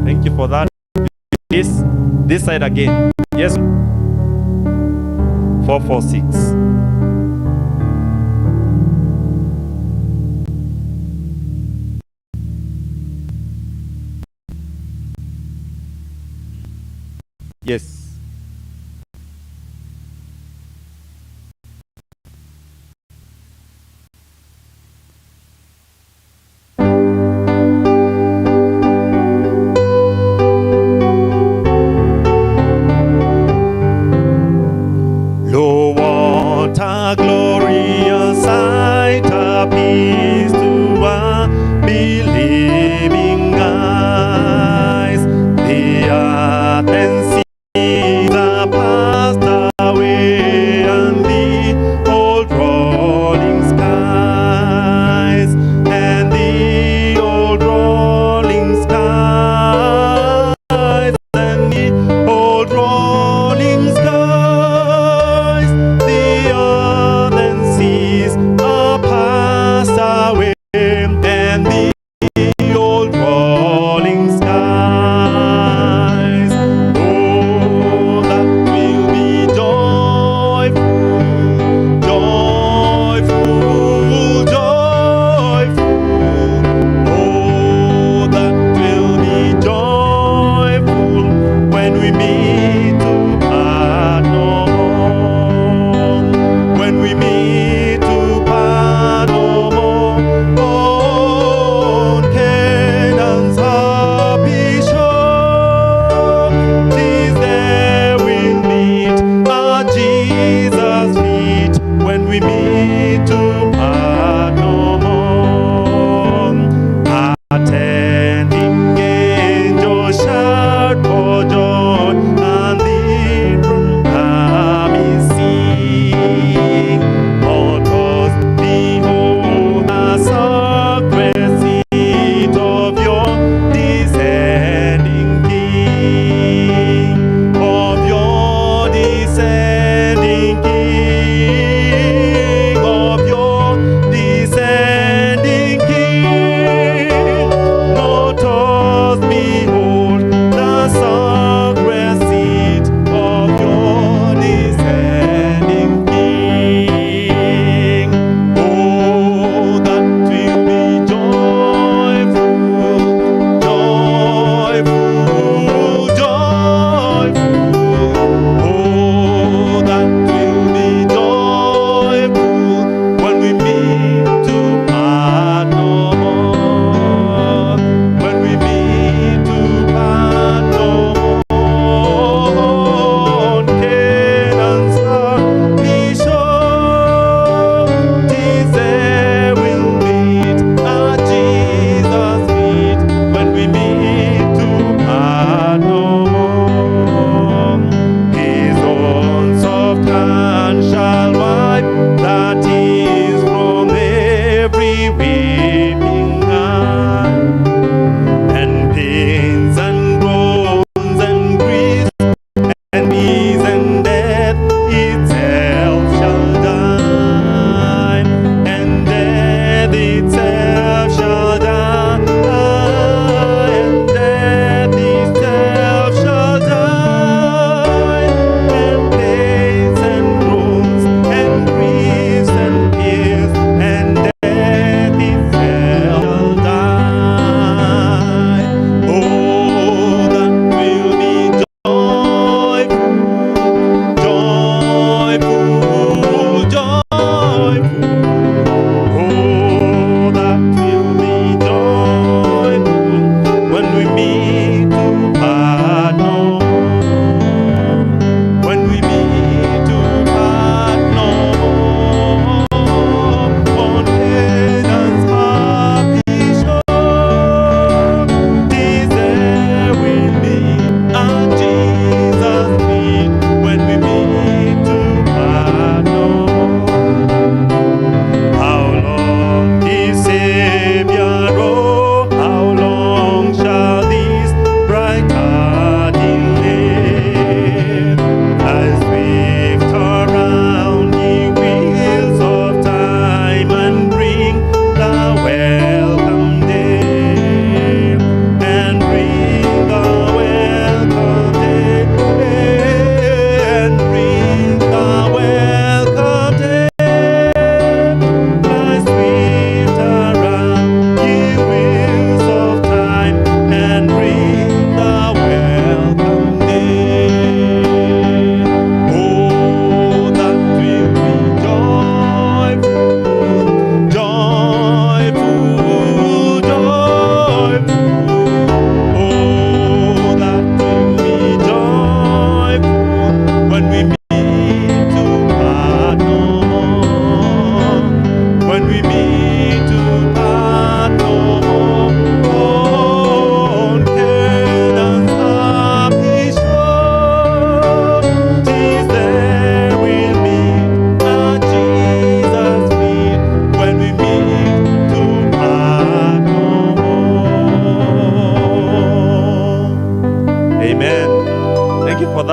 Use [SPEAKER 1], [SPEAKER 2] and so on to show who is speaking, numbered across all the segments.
[SPEAKER 1] Thank you for that. This side again. Yes. 446. Yes. Lo, what a glorious sight appears to our believing eyes. The earth and sea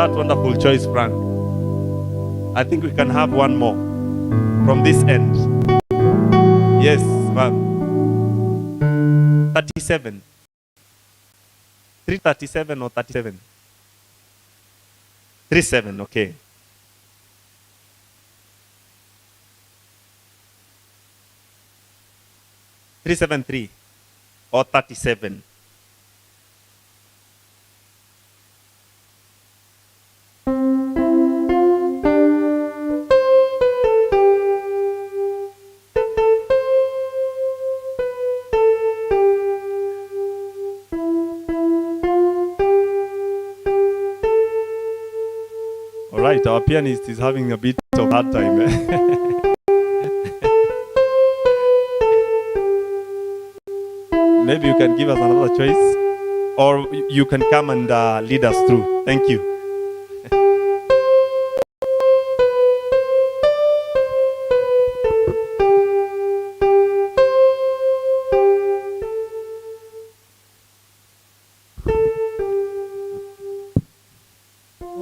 [SPEAKER 1] that wonderful choice, Frank. I think we can have one more from this end. Yes, ma'am. 37. 337 or 37? 37, okay. 373 or 37. All right, our pianist is having a bit of hard time. Maybe you can give us another choice, or you can come and lead us through. Thank you.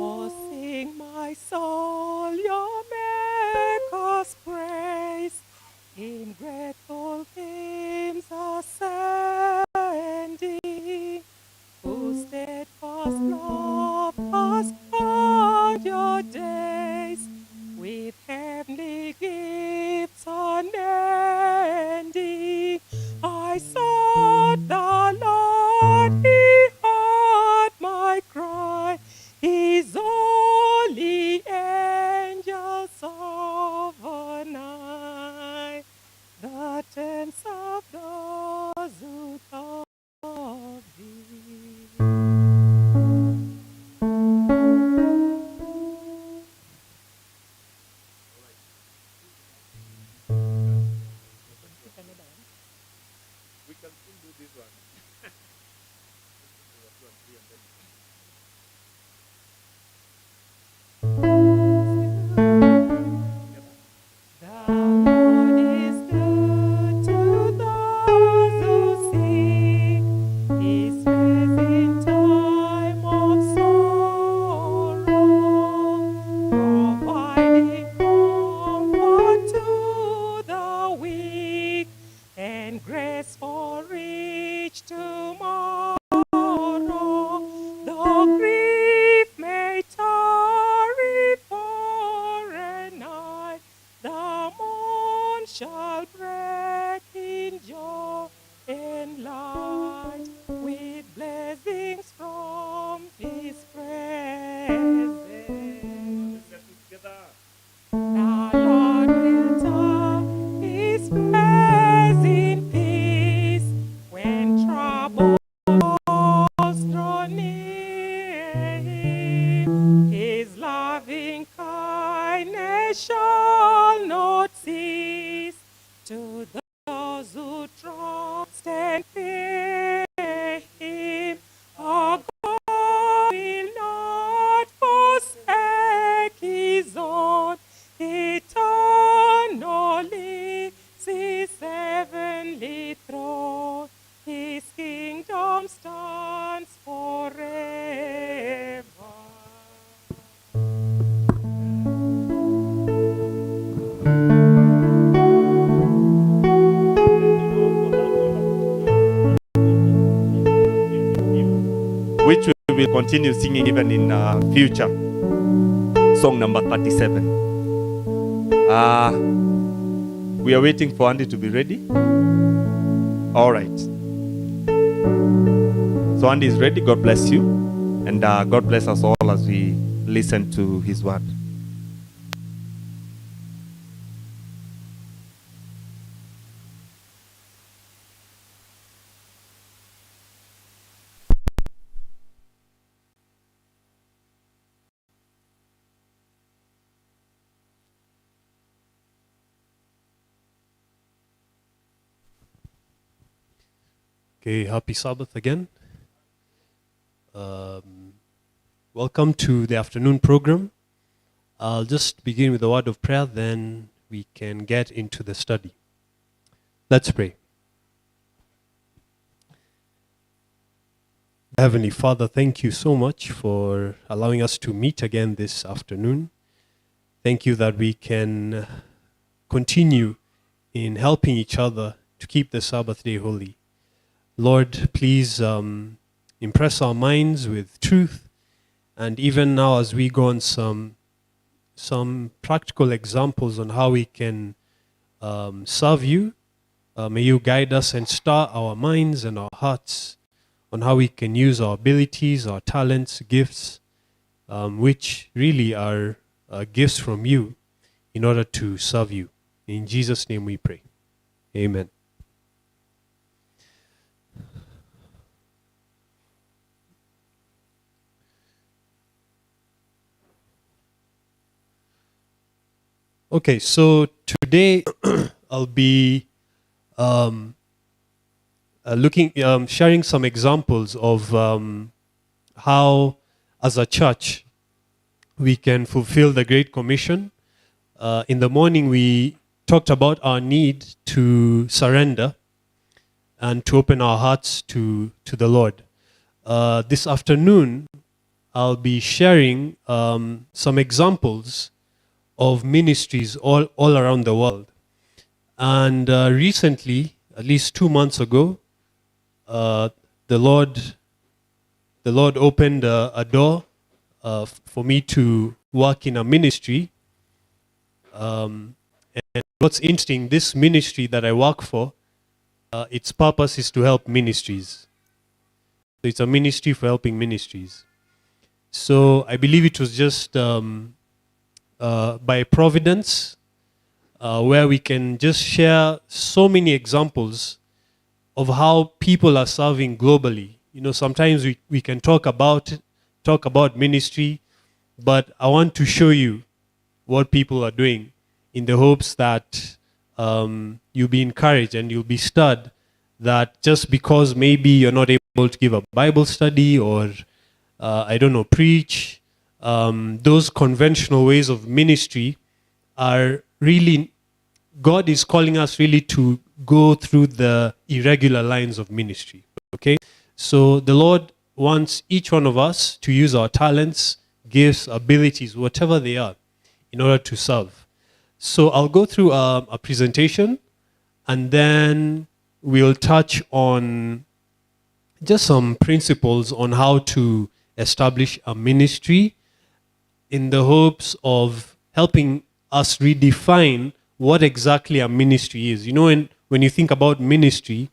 [SPEAKER 2] Oh, sing my soul, your Maker's praise. In grateful hymns ascending, whose steadfast love has crowned your days with heavenly gifts unending. I sought the Lord, he heard my cry. His holy angels overnight, the tents of those who love thee.
[SPEAKER 1] We can still do this one.
[SPEAKER 2] The Lord is good to those who seek His face in time of sorrow, providing comfort to the weak and grace for each tomorrow. Though grief may tarry for a night, the morn shall break in joy and light, with blessings from His presence. The Lord will turn His face in peace when troubles draw near Him. His loving kindness shall not cease to those who trust and fear Him. Our God will not forsake His own. Eternally His heavenly throne. His kingdom stands forever.
[SPEAKER 1] Which we will continue singing even in future. Song number 37. We are waiting for Andy to be ready. All right. So Andy is ready. God bless you. And God bless us all as we listen to his word.
[SPEAKER 3] Okay, happy Sabbath again. Welcome to the afternoon program. I'll just begin with a word of prayer, then we can get into the study. Let's pray. Heavenly Father, thank you so much for allowing us to meet again this afternoon. Thank you that we can continue in helping each other to keep the Sabbath day holy. Lord, please impress our minds with truth, and even now as we go on some practical examples on how we can serve you, may you guide us and stir our minds and our hearts on how we can use our abilities, our talents, gifts, which really are gifts from you in order to serve you. In Jesus' name we pray. Amen. Okay, so today I'll be sharing some examples of how, as a church, we can fulfill the Great Commission. In the morning, we talked about our need to surrender and to open our hearts to the Lord. This afternoon, I'll be sharing some examples of ministries all around the world. And recently, at least 2 months ago, the Lord opened a door for me to work in a ministry. And what's interesting, this ministry that I work for, its purpose is to help ministries. So it's a ministry for helping ministries. So I believe it was just by providence, where we can just share so many examples of how people are serving globally. You know, sometimes we can talk about ministry, but I want to show you what people are doing in the hopes that you'll be encouraged and you'll be stirred, that just because maybe you're not able to give a Bible study or, preach, those conventional ways of ministry are really, God is calling us really to go through the irregular lines of ministry, okay? So the Lord wants each one of us to use our talents, gifts, abilities, whatever they are, in order to serve. So I'll go through a presentation, and then we'll touch on just some principles on how to establish a ministry in the hopes of helping us redefine what exactly a ministry is. You know, when you think about ministry,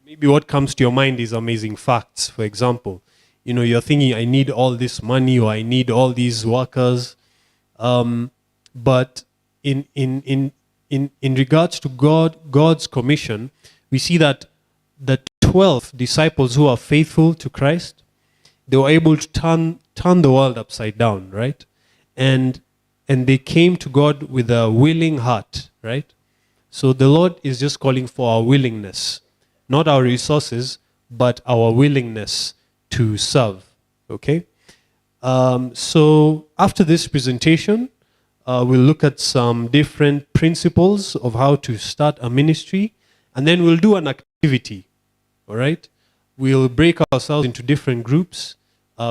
[SPEAKER 3] maybe what comes to your mind is Amazing Facts, for example. You know, you're thinking, I need all this money, or I need all these workers. But in regards to God's commission, we see that the 12 disciples who are faithful to Christ, they were able to turn the world upside down, right? And they came to God with a willing heart, right? So the Lord is just calling for our willingness, not our resources, but our willingness to serve, okay? So after this presentation, we'll look at some different principles of how to start a ministry, and then we'll do an activity, all right? We'll break ourselves into different groups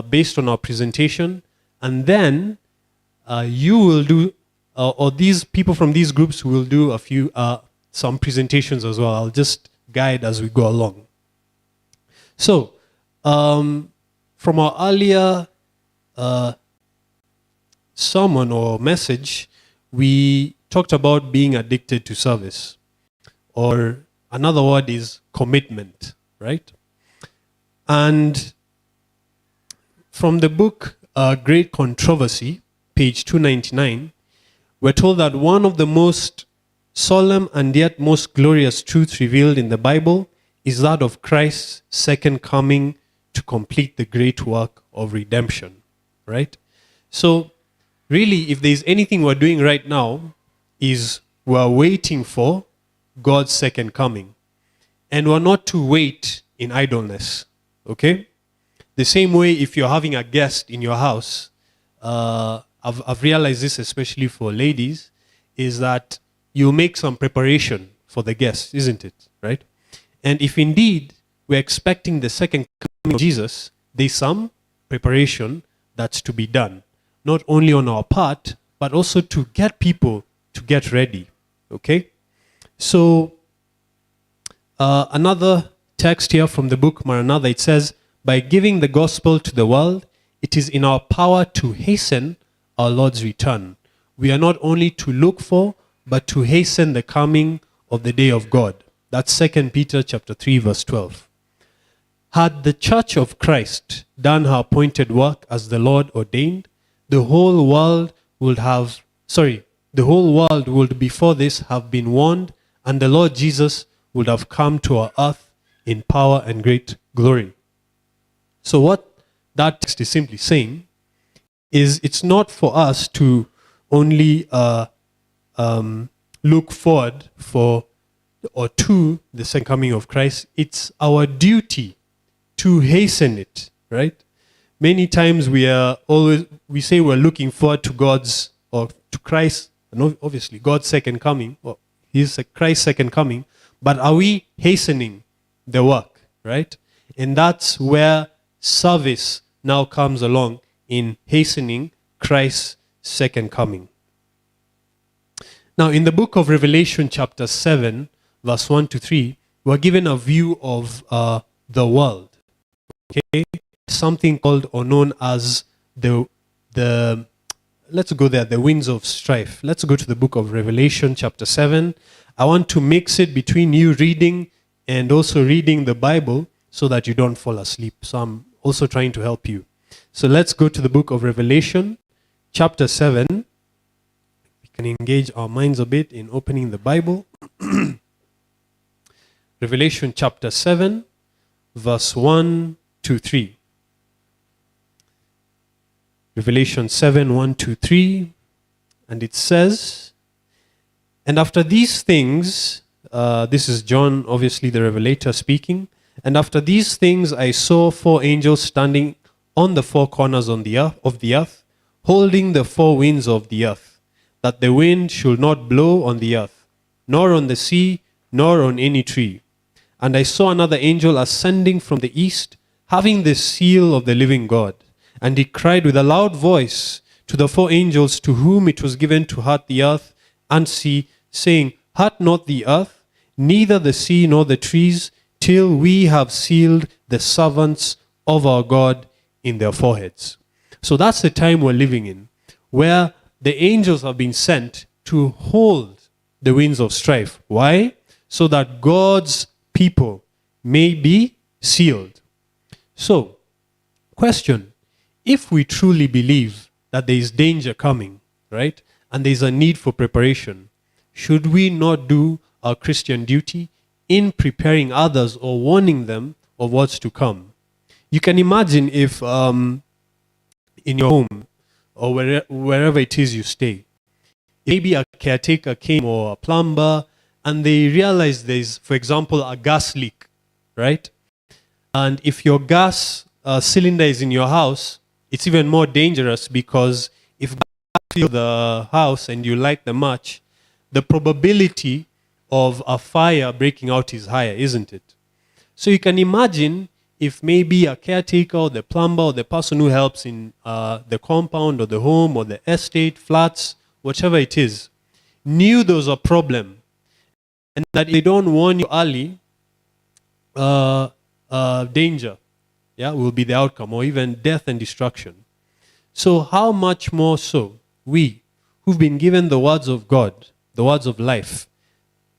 [SPEAKER 3] based on our presentation, and then you will do, or these people from these groups will do some presentations as well. I'll just guide as we go along. So, from our earlier sermon or message, we talked about being addicted to service, or another word is commitment, right? And from the book Great Controversy, page 299, we're told that one of the most solemn and yet most glorious truths revealed in the Bible is that of Christ's second coming to complete the great work of redemption, right? So, really, if there's anything we're doing right now, is we're waiting for God's second coming. And we're not to wait in idleness, okay? The same way, if you're having a guest in your house, I've realized this especially for ladies, is that you make some preparation for the guest, isn't it? Right? And if indeed we're expecting the second coming of Jesus, there's some preparation that's to be done, not only on our part, but also to get people to get ready. Okay? So, another text here from the book Maranatha, it says, by giving the gospel to the world, it is in our power to hasten our Lord's return. We are not only to look for, but to hasten the coming of the day of God. That's 2 Peter chapter 3, verse 12. Had the church of Christ done her appointed work as the Lord ordained, the whole world would before this have been warned, and the Lord Jesus would have come to our earth in power and great glory. So what that text is simply saying is it's not for us to only look forward for or to the second coming of Christ. It's our duty to hasten it, right? Many times we say we're looking forward to God's or to Christ, and obviously God's second coming, or Christ's second coming, but are we hastening the work, right? And that's where service now comes along in hastening Christ's second coming. Now, in the book of Revelation, chapter 7, verse 1 to 3, we're given a view of the world. Okay? Something called or known as the let's go there, the winds of strife. Let's go to the book of Revelation, chapter 7. I want to mix it between you reading and also reading the Bible so that you don't fall asleep. So I'm also trying to help you. So let's go to the book of Revelation, chapter 7. We can engage our minds a bit in opening the Bible. Revelation chapter 7, verse 1 to 3. Revelation 7, 1 to 3. And it says, and after these things, this is John, obviously the Revelator speaking. And after these things, I saw four angels standing on the four corners of the earth, holding the four winds of the earth, that the wind should not blow on the earth, nor on the sea, nor on any tree. And I saw another angel ascending from the east, having the seal of the living God. And he cried with a loud voice to the four angels to whom it was given to hurt the earth and sea, saying, hurt not the earth, neither the sea nor the trees, till we have sealed the servants of our God in their foreheads. So that's the time we're living in, where the angels have been sent to hold the winds of strife. Why? So that God's people may be sealed. So, question, if we truly believe that there is danger coming, right, and there is a need for preparation, should we not do our Christian duty in preparing others or warning them of what's to come? You can imagine if in your home or wherever it is you stay, maybe a caretaker came or a plumber and they realized there's, for example, a gas leak, right? And if your gas cylinder is in your house, it's even more dangerous because if gas fills the house and you light the match, the probability of a fire breaking out is higher, isn't it? So you can imagine if maybe a caretaker or the plumber or the person who helps in the compound or the home or the estate, flats, whatever it is, knew there was a problem and that if they don't warn you early, danger will be the outcome, or even death and destruction. So how much more so we who've been given the words of God, the words of life,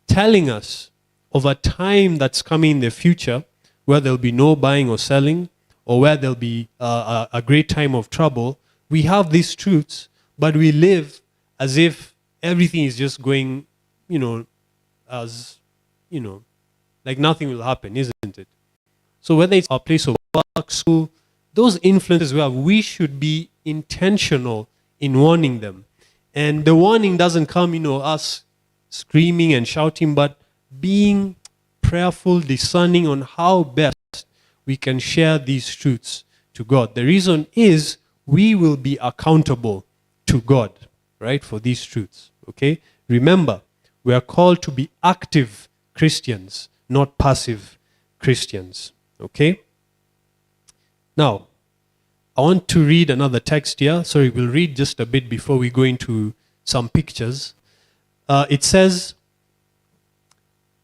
[SPEAKER 3] telling us of a time that's coming in the future where there'll be no buying or selling, or where there'll be a great time of trouble. We have these truths, but we live as if everything is just going, like nothing will happen, isn't it? So whether it's our place of work, school, those influences we have, we should be intentional in warning them. And the warning doesn't come, us screaming and shouting, but being prayerful, discerning on how best we can share these truths to God. The reason is we will be accountable to God, right, for these truths, okay? Remember, we are called to be active Christians, not passive Christians. Okay? Now, I want to read another text here. Sorry, we'll read just a bit before we go into some pictures. It says,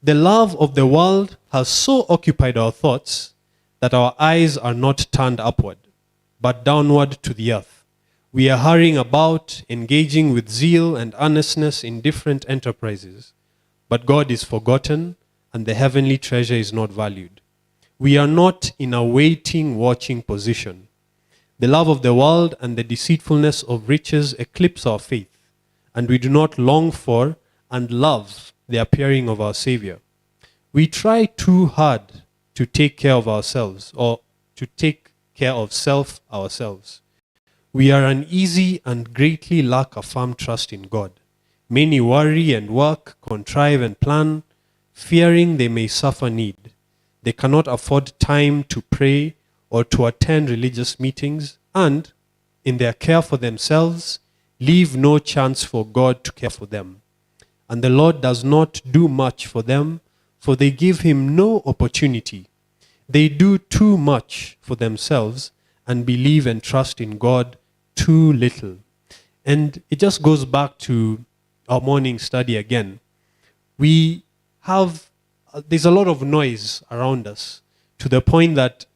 [SPEAKER 3] "The love of the world has so occupied our thoughts that our eyes are not turned upward, but downward to the earth. We are hurrying about, engaging with zeal and earnestness in different enterprises. But God is forgotten, and the heavenly treasure is not valued. We are not in a waiting, watching position. The love of the world and the deceitfulness of riches eclipse our faith, and we do not long for and love the appearing of our Savior. We try too hard to take care of ourselves, or to take care of self ourselves. We are uneasy and greatly lack a firm trust in God. Many worry and work, contrive and plan, fearing they may suffer need. They cannot afford time to pray or to attend religious meetings, and, in their care for themselves, leave no chance for God to care for them. And the Lord does not do much for them, for they give him no opportunity. They do too much for themselves and believe and trust in God too little." And it just goes back to our morning study again. We have, there's a lot of noise around us to the point that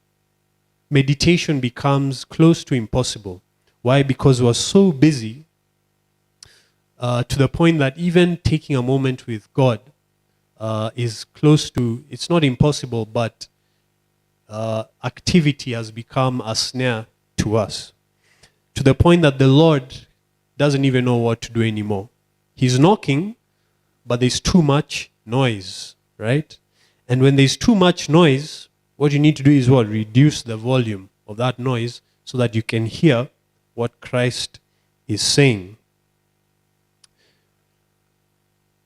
[SPEAKER 3] meditation becomes close to impossible. Why? Because we're so busy to the point that even taking a moment with God is close to, it's not impossible, but activity has become a snare to us. To the point that the Lord doesn't even know what to do anymore. He's knocking, but there's too much noise, right? And when there's too much noise, what you need to do is what? Reduce the volume of that noise so that you can hear what Christ is saying.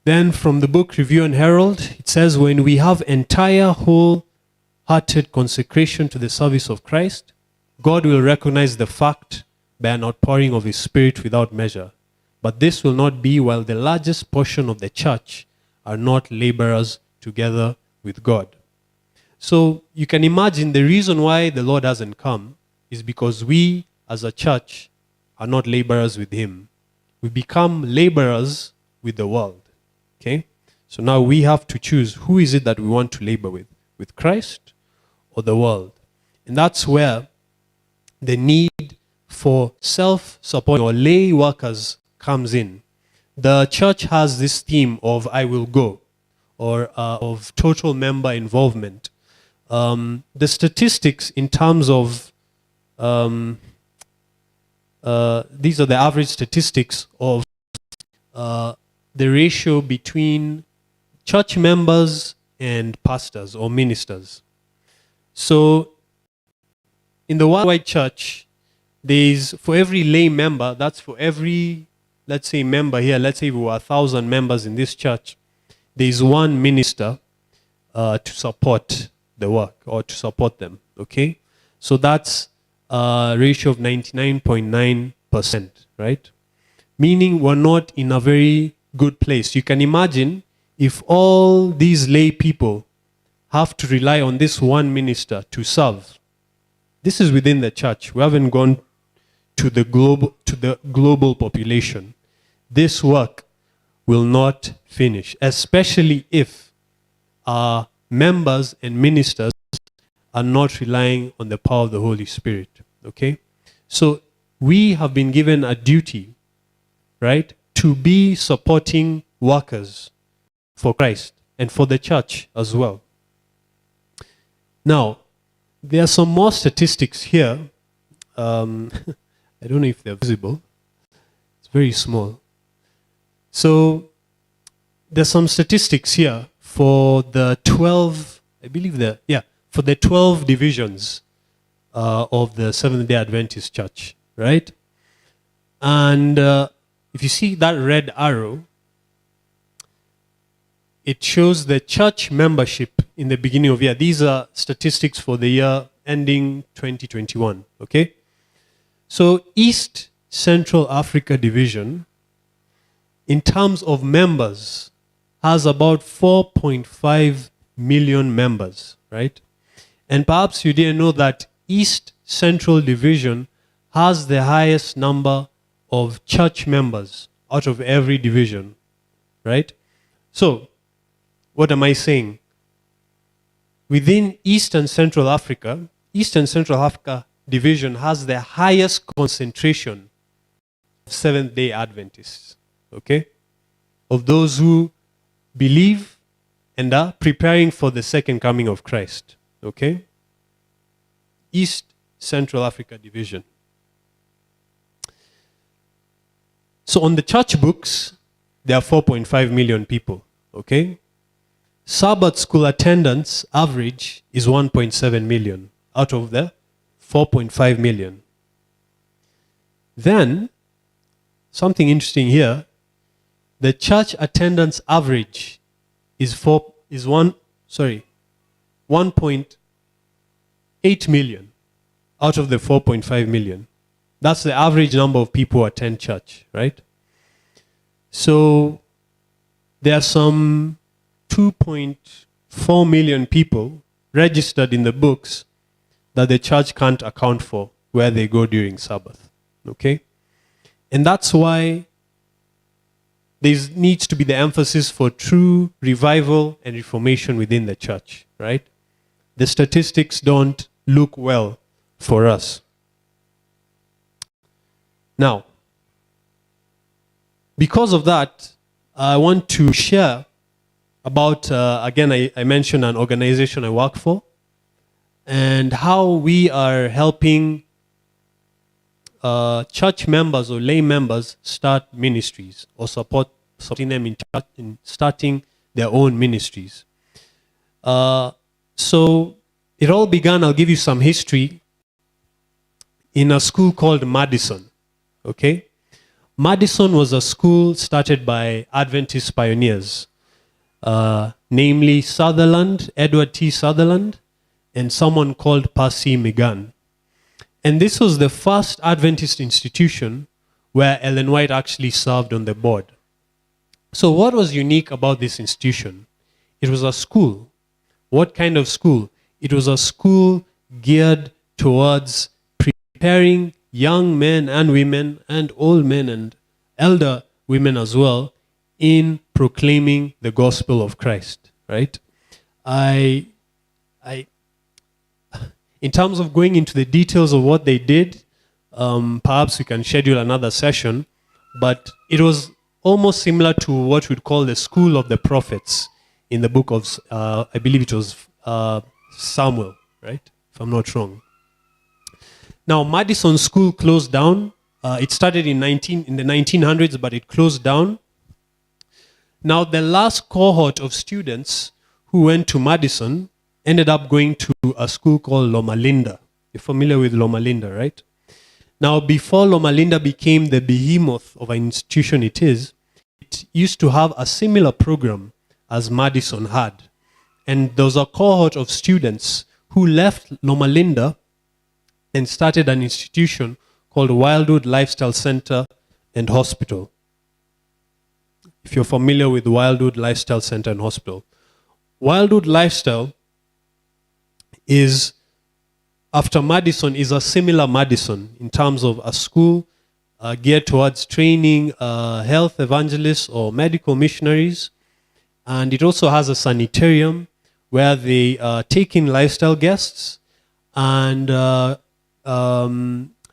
[SPEAKER 3] Then from the book Review and Herald, it says, "When we have entire, whole-hearted consecration to the service of Christ, God will recognize the fact by an outpouring of his Spirit without measure. But this will not be while the largest portion of the church are not laborers together with God." So you can imagine the reason why the Lord hasn't come is because we as a church are not laborers with him. We become laborers with the world. Okay? So now we have to choose who is it that we want to labor with Christ or the world. And that's where the need for self-supporting or lay workers comes in. The church has this theme of "I will go," or of total member involvement. The statistics in terms of these are the average statistics of the ratio between church members and pastors or ministers. So in the worldwide church, there's, for every lay member, that's for every, let's say, member here, let's say we were 1,000 members in this church, there's one minister to support the work or to support them, okay? So that's a ratio of 99.9%, right? Meaning we're not in a very good place. You can imagine if all these lay people have to rely on this one minister to serve. This is within the church. We haven't gone to the global population. This work will not finish, especially if our members and ministers are not relying on the power of the Holy Spirit. Okay? So we have been given a duty, right, to be supporting workers for Christ and for the church as well. Now, there are some more statistics here. I don't know if they're visible. It's very small. So there's some statistics here for the 12, I believe for the 12 divisions of the Seventh-day Adventist Church, right? And if you see that red arrow, it shows the church membership in the beginning of the year. These are statistics for the year ending 2021, okay? So East Central Africa Division, in terms of members, has about 4.5 million members, right? And perhaps you didn't know that East Central Division has the highest number of church members out of every division, right? So, what am I saying? Within East and Central Africa Division has the highest concentration of Seventh-day Adventists, okay? Of those who believe and are preparing for the second coming of Christ, okay? East Central Africa Division. So on the church books, there are 4.5 million people, okay? Sabbath school attendance average is 1.7 million out of the 4.5 million. Then, something interesting here, the church attendance average is 1.8 million out of the 4.5 million. That's the average number of people who attend church, right? So there are some 2.4 million people registered in the books that the church can't account for where they go during Sabbath, okay? And that's why there needs to be the emphasis for true revival and reformation within the church, right? The statistics don't look well for us. Now, because of that, I want to share about, again, I mentioned an organization I work for, and how we are helping church members or lay members start ministries or supporting them in starting their own ministries. So it all began, I'll give you some history, in a school called Madison, okay? Madison was a school started by Adventist pioneers, namely Edward T. Sutherland, and someone called Percy Migan. And this was the first Adventist institution where Ellen White actually served on the board. So what was unique about this institution? It was a school. What kind of school? It was a school geared towards preparing young men and women and old men and elder women as well in proclaiming the gospel of Christ, right? In terms of going into the details of what they did, perhaps we can schedule another session, but it was almost similar to what we'd call the school of the prophets in the book of, I believe it was Samuel, right? If I'm not wrong. Now, Madison School closed down. It started in the 1900s, but it closed down. Now, the last cohort of students who went to Madison ended up going to a school called Loma Linda. You're familiar with Loma Linda, right? Now, before Loma Linda became the behemoth of an institution it is, it used to have a similar program as Madison had. And there was a cohort of students who left Loma Linda and started an institution called Wildwood Lifestyle Center and Hospital. If you're familiar with Wildwood Lifestyle Center and Hospital. Wildwood Lifestyle is, after Madison, is a similar Madison in terms of a school geared towards training health evangelists or medical missionaries. And it also has a sanitarium where they take in lifestyle guests and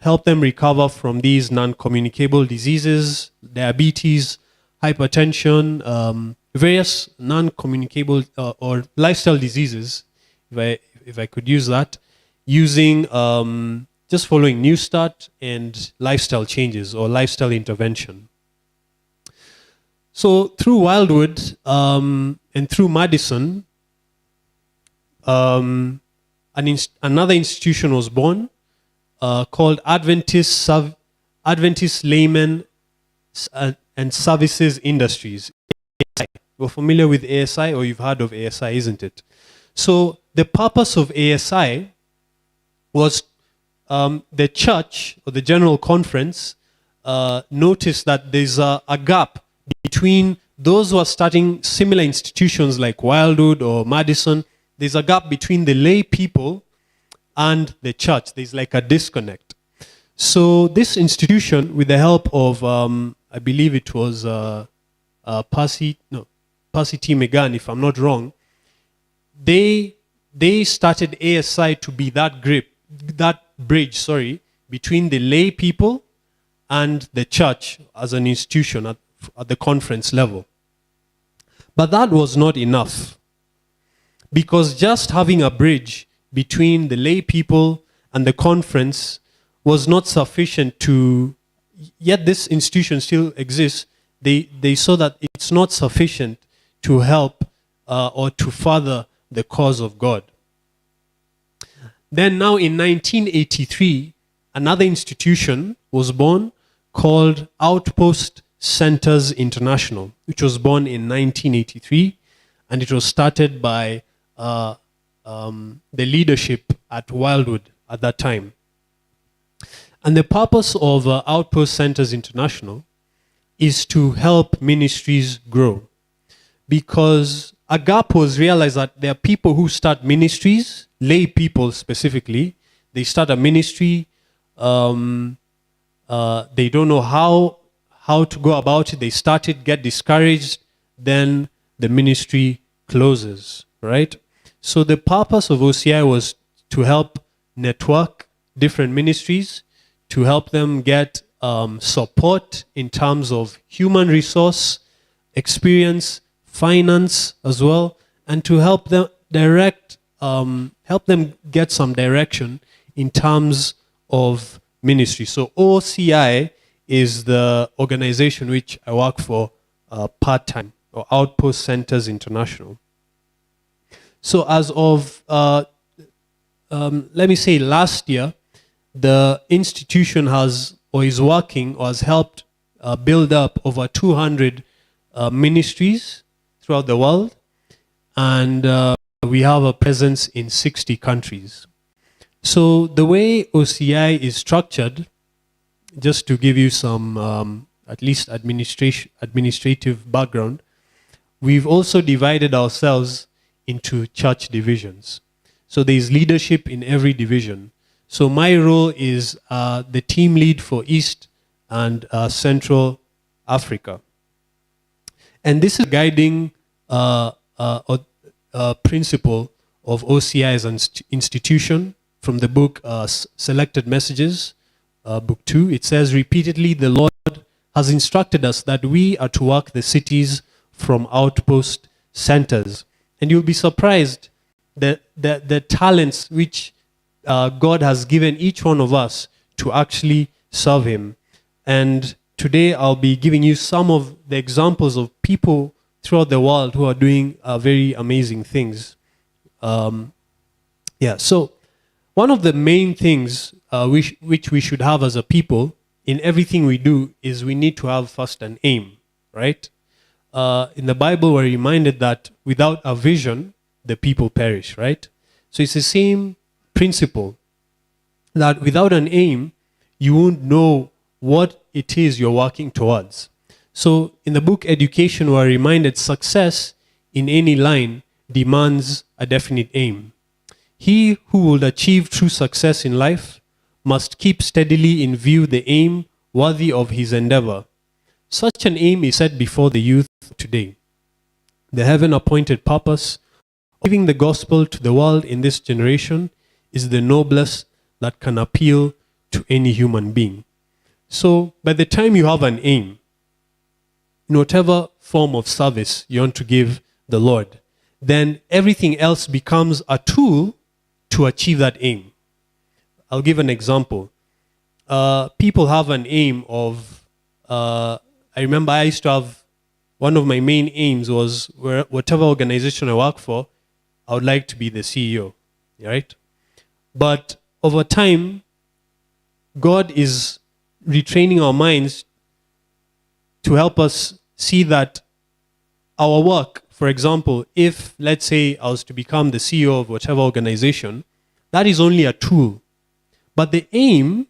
[SPEAKER 3] help them recover from these non-communicable diseases, diabetes, hypertension, various non-communicable or lifestyle diseases, if I could use that, using just following New Start and lifestyle changes or lifestyle intervention. So through Wildwood and through Madison, another institution was born called Adventist Laymen and Services Industries. ASI. You're familiar with ASI, or you've heard of ASI, isn't it? So the purpose of ASI was the church or the general conference noticed that there's a gap between those who are starting similar institutions like Wildwood or Madison. There's a gap between the lay people and the church. There's like a disconnect. So this institution, with the help of, I believe it was Percy T. Megan, if I'm not wrong, they started ASI to be that bridge, between the lay people and the church as an institution at the conference level. But that was not enough, because just having a bridge between the lay people and the conference was not sufficient to, yet this institution still exists. They saw that it's not sufficient to help or to further the cause of God. Then now in 1983, another institution was born called Outpost Centers International, which was born in 1983, and it was started by the leadership at Wildwood at that time. And the purpose of Outpost Centers International is to help ministries grow, because a gap was realized that there are people who start ministries, lay people specifically. They start a ministry, they don't know how to go about it. They start it, get discouraged, then the ministry closes, right? So the purpose of OCI was to help network different ministries, to help them get support in terms of human resource, experience, finance as well, and to help them help them get some direction in terms of ministry. So OCI is the organization which I work for part-time, or Outpost Centers International. So as of, let me say last year, the institution has, or is working, or has helped build up over 200 ministries throughout the world. And we have a presence in 60 countries. So the way OCI is structured, just to give you some at least administrative background, we've also divided ourselves into church divisions. So there's leadership in every division. So my role is the team lead for East and Central Africa. And this is a guiding principle of OCI as an institution from the book Selected Messages, book 2. It says, repeatedly, the Lord has instructed us that we are to work the cities from outpost centers. And you'll be surprised that the talents which God has given each one of us to actually serve Him. And today I'll be giving you some of the examples of people throughout the world who are doing very amazing things. So one of the main things which we should have as a people in everything we do is we need to have first an aim, right? In the Bible, we're reminded that without a vision, the people perish, right? So it's the same principle, that without an aim, you won't know what it is you're working towards. So in the book Education, we're reminded success in any line demands a definite aim. He who will achieve true success in life must keep steadily in view the aim worthy of his endeavor. Such an aim is set before the youth today. The heaven-appointed purpose of giving the gospel to the world in this generation is the noblest that can appeal to any human being. So by the time you have an aim, in whatever form of service you want to give the Lord, then everything else becomes a tool to achieve that aim. I'll give an example. People have an aim of, I remember I used to have, one of my main aims was whatever organization I work for, I would like to be the CEO, right? But over time, God is retraining our minds to help us see that our work, for example, if, let's say, I was to become the CEO of whatever organization, that is only a tool. But the aim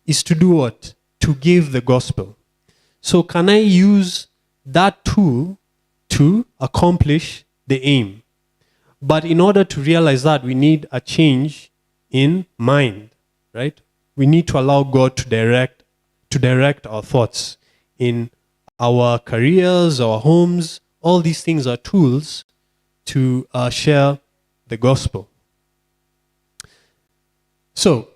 [SPEAKER 3] is to do what? To give the gospel. So can I use that tool to accomplish the aim? But in order to realize that, we need a change in mind, right? We need to allow God to direct our thoughts in our careers, our homes. All these things are tools to share the gospel. So,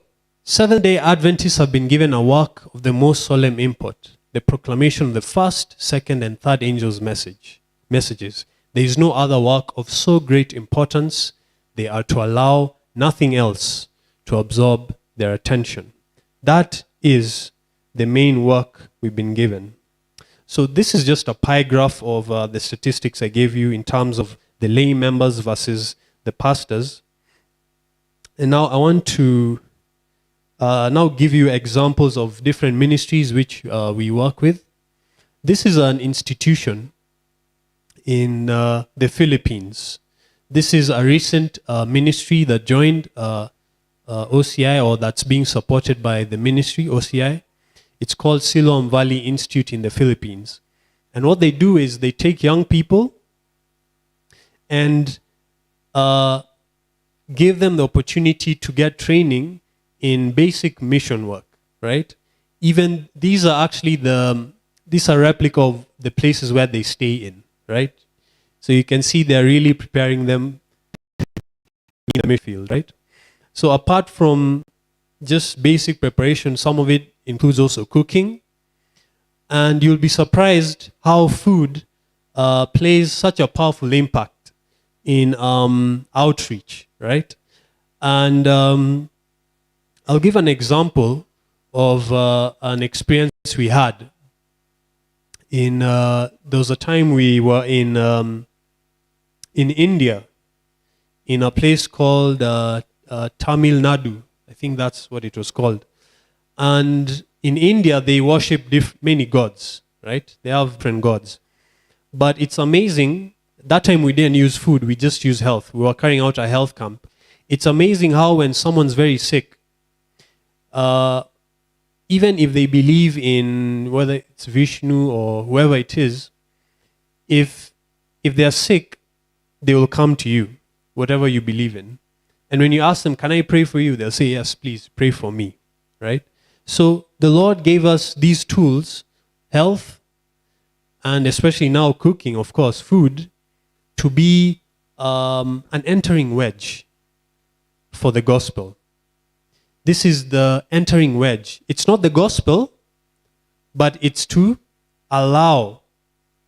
[SPEAKER 3] Seventh-day Adventists have been given a work of the most solemn import, the proclamation of the first, second, and third angels' messages. There is no other work of so great importance. They are to allow nothing else to absorb their attention. That is the main work we've been given. So this is just a pie graph of the statistics I gave you in terms of the lay members versus the pastors. And now I want to now give you examples of different ministries which we work with. This is an institution in the Philippines. This is a recent ministry that joined OCI, or that's being supported by the ministry, OCI. It's called SILOAM Valley Institute in the Philippines. And what they do is they take young people and give them the opportunity to get training in basic mission work, right? Even these are actually these are replica of the places where they stay in, right? So you can see they're really preparing them in the midfield, right? So apart from just basic preparation, some of it includes also cooking. And you'll be surprised how food plays such a powerful impact in outreach, right? And I'll give an example of an experience we had. There was a time we were in India, in a place called Tamil Nadu. I think that's what it was called. And in India, they worship many gods, right? They have different gods. But it's amazing, that time we didn't use food, we just used health. We were carrying out a health camp. It's amazing how when someone's very sick, even if they believe in whether it's Vishnu or whoever it is, if they're sick, they will come to you, whatever you believe in. And when you ask them, can I pray for you? They'll say, yes, please, pray for me, right? So the Lord gave us these tools, health, and especially now cooking, of course, food, to be an entering wedge for the gospel. This is the entering wedge. It's not the gospel, but it's to allow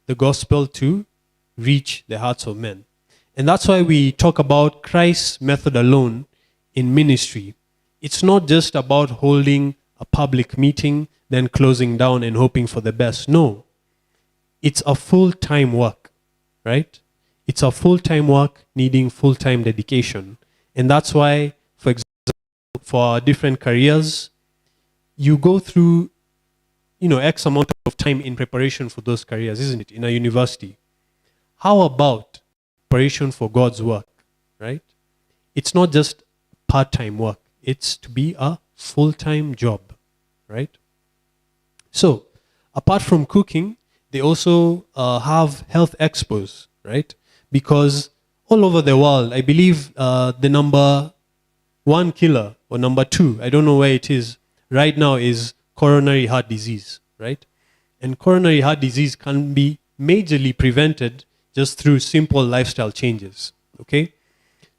[SPEAKER 3] the gospel to reach the hearts of men. And that's why we talk about Christ's method alone in ministry. It's not just about holding a public meeting, then closing down and hoping for the best. No. It's a full-time work, right? It's a full-time work needing full-time dedication. And that's why, for example, for our different careers, you go through, X amount of time in preparation for those careers, isn't it, in a university? How about preparation for God's work, right? It's not just part-time work. It's to be a full-time job, right? So, apart from cooking, they also have health expos, right? Because all over the world, I believe the number one killer or number two, I don't know where it is, right now is coronary heart disease, right? And coronary heart disease can be majorly prevented just through simple lifestyle changes, okay?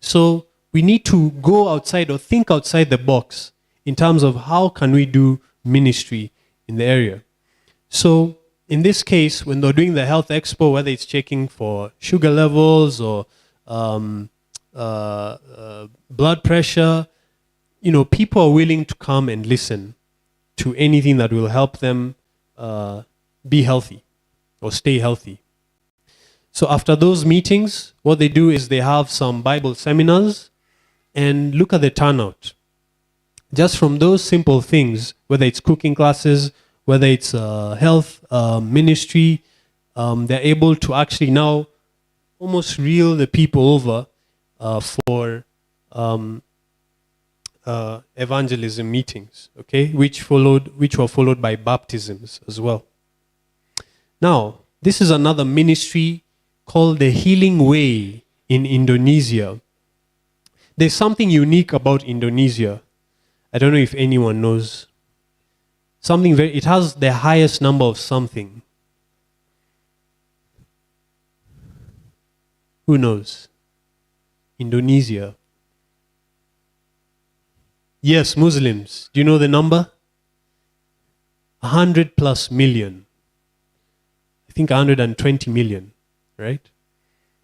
[SPEAKER 3] So we need to go outside or think outside the box in terms of how can we do ministry in the area. So in this case, when they're doing the health expo, whether it's checking for sugar levels or blood pressure, people are willing to come and listen to anything that will help them be healthy or stay healthy. So after those meetings, what they do is they have some Bible seminars, and look at the turnout. Just from those simple things, whether it's cooking classes, whether it's health ministry, they're able to actually now almost reel the people over for evangelism meetings, okay, which were followed by baptisms as well. Now, this is another ministry called the Healing Way in Indonesia. There's something unique about Indonesia. I don't know if anyone knows. It has the highest number of something. Who knows? Indonesia. Yes, Muslims. Do you know the number? 100 plus million. I think 120 million, right?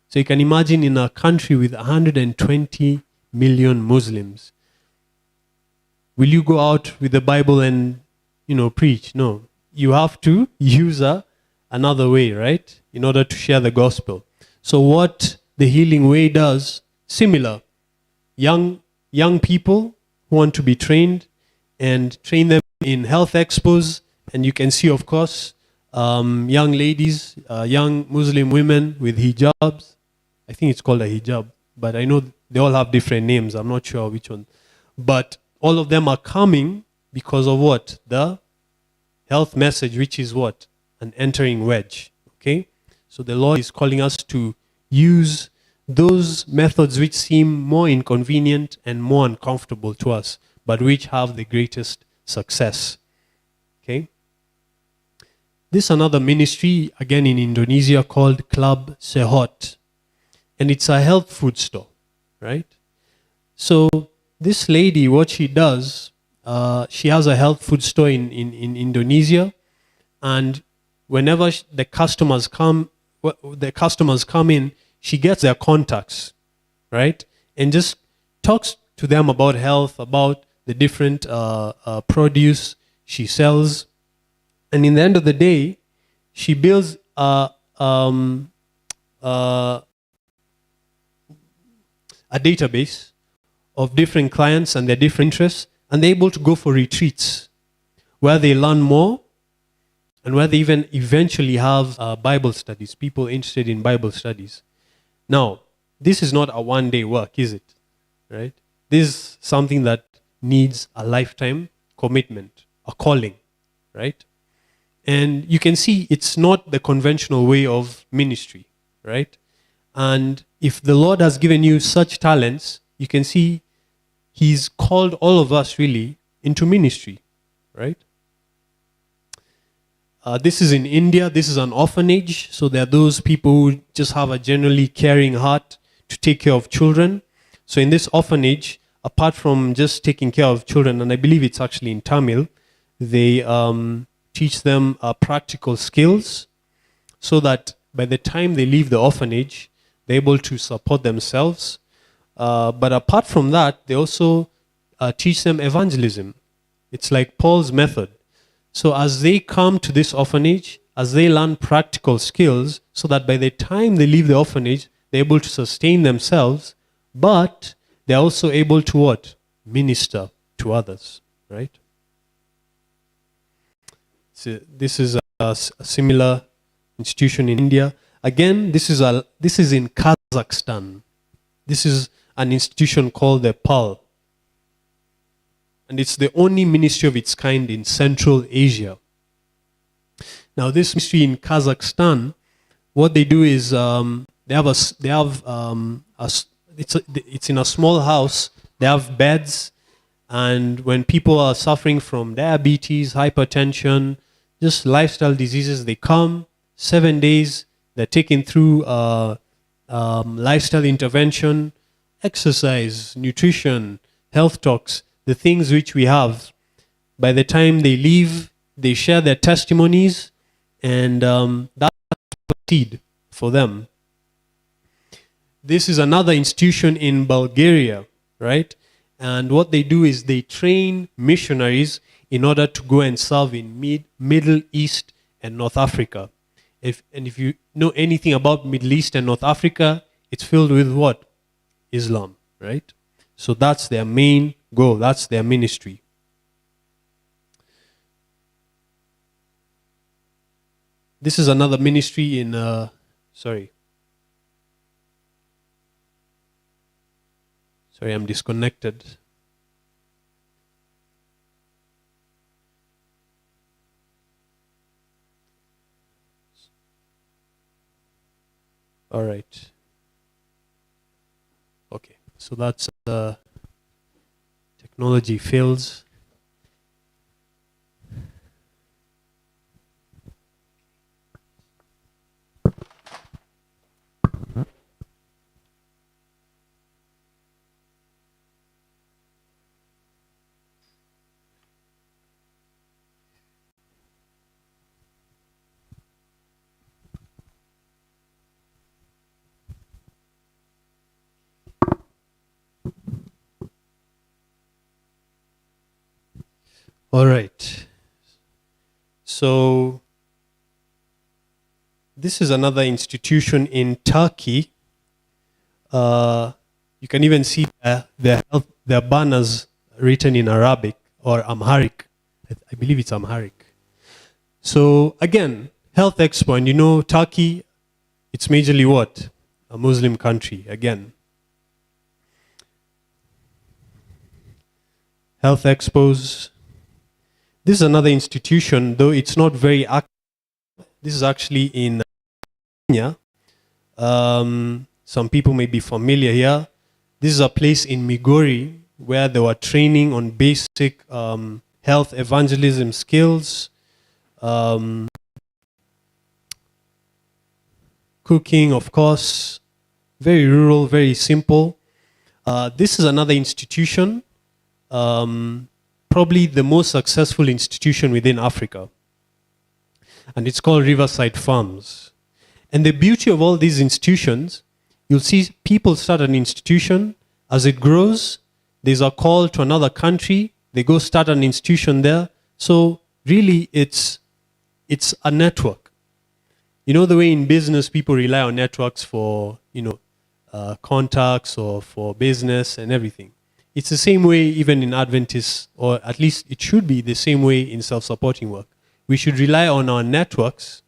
[SPEAKER 3] So you can imagine in a country with 120 million Muslims, will you go out with the Bible and, preach? No. You have to use another way, right? In order to share the gospel. So what the Healing Way does, similar. Young people who want to be trained and train them in health expos. And you can see, of course, young ladies, young Muslim women with hijabs. I think it's called a hijab, but I know they all have different names. I'm not sure which one. But all of them are coming because of what? The health message, which is what? An entering wedge. Okay? So the Lord is calling us to use those methods which seem more inconvenient and more uncomfortable to us, but which have the greatest success. Okay? This is another ministry, again in Indonesia, called Club Sehot. And it's a health food store, right? So this lady, what she does, she has a health food store in Indonesia, and whenever the customers come in, she gets their contacts, right? And just talks to them about health, about the different produce she sells. And in the end of the day, she builds a database of different clients and their different interests, and they're able to go for retreats where they learn more and where they even eventually have Bible studies, people interested in Bible studies. Now, this is not a one-day work, is it? Right? This is something that needs a lifetime commitment, a calling, right? And you can see it's not the conventional way of ministry, right? And if the Lord has given you such talents, you can see He's called all of us really into ministry, right? This is in India. This is an orphanage. So there are those people who just have a generally caring heart to take care of children. So in this orphanage, apart from just taking care of children, and I believe it's actually in Tamil, they teach them practical skills so that by the time they leave the orphanage, they're able to support themselves. But apart from that, they also teach them evangelism. It's like Paul's method. So as they come to this orphanage, as they learn practical skills, so that by the time they leave the orphanage, they're able to sustain themselves, but they're also able to what? Minister to others, right? So this is a similar institution in India. Again, this is in Kazakhstan. This is an institution called the PAL. And it's the only ministry of its kind in Central Asia. Now, this ministry in Kazakhstan, what they do is it's in a small house. They have beds, and when people are suffering from diabetes, hypertension, just lifestyle diseases, they come 7 days. They're taken through lifestyle intervention, exercise, nutrition, health talks, the things which we have. By the time they leave, they share their testimonies, and that's a seed for them. This is another institution in Bulgaria, right? And what they do is they train missionaries in order to go and serve in Middle East and North Africa. If you know anything about Middle East and North Africa, it's filled with what? Islam, right? So that's their main goal. That's their ministry. This is another ministry in, sorry, I'm disconnected. All right. Okay. So that's technology fails. All right. So this is another institution in Turkey. You can even see their banners written in Arabic or Amharic. I believe it's Amharic. So again, Health Expo, and you know Turkey, it's majorly what? A Muslim country, again. Health Expos. This is another institution, though it's not very active. This is actually in Kenya. Some people may be familiar here. This is a place in Migori where they were training on basic health evangelism skills, cooking, of course, very rural, very simple. This is another institution, probably the most successful institution within Africa. And it's called Riverside Farms. And the beauty of all these institutions, you'll see people start an institution. As it grows, there's a call to another country. They go start an institution there. So really, it's a network. You know the way in business people rely on networks for contacts or for business and everything. It's the same way even in Adventist, or at least it should be the same way in self-supporting work. We should rely on our networks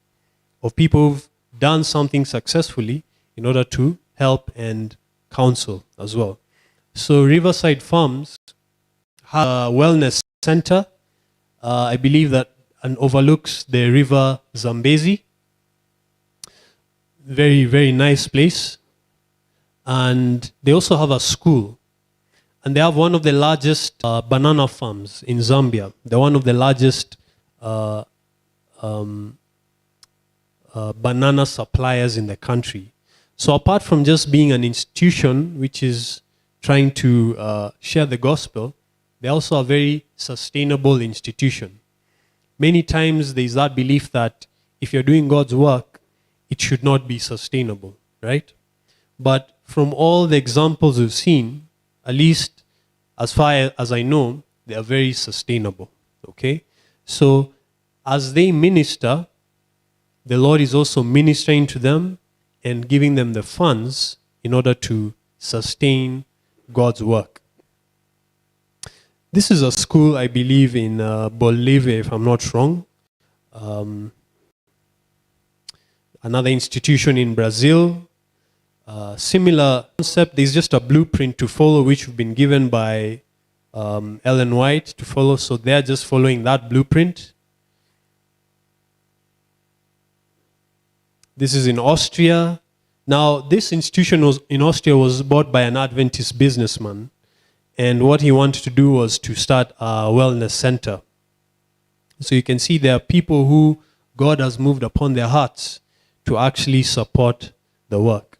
[SPEAKER 3] of people who've done something successfully in order to help and counsel as well. So Riverside Farms has a wellness center. I believe that and overlooks the river Zambezi. Very, very nice place. And they also have a school. And they have one of the largest banana farms in Zambia. They're one of the largest banana suppliers in the country. So apart from just being an institution which is trying to share the gospel, they're also a very sustainable institution. Many times there's that belief that if you're doing God's work, it should not be sustainable, right? But from all the examples we've seen, at least as far as I know, they are very sustainable, okay? So as they minister, the Lord is also ministering to them and giving them the funds in order to sustain God's work. This is a school, I believe, in Bolivia, if I'm not wrong. Another institution in Brazil. Similar concept. There's just a blueprint to follow, which we've been given by Ellen White to follow. So they're just following that blueprint. This is in Austria. Now, this institution in Austria was bought by an Adventist businessman. And what he wanted to do was to start a wellness center. So you can see there are people who God has moved upon their hearts to actually support the work.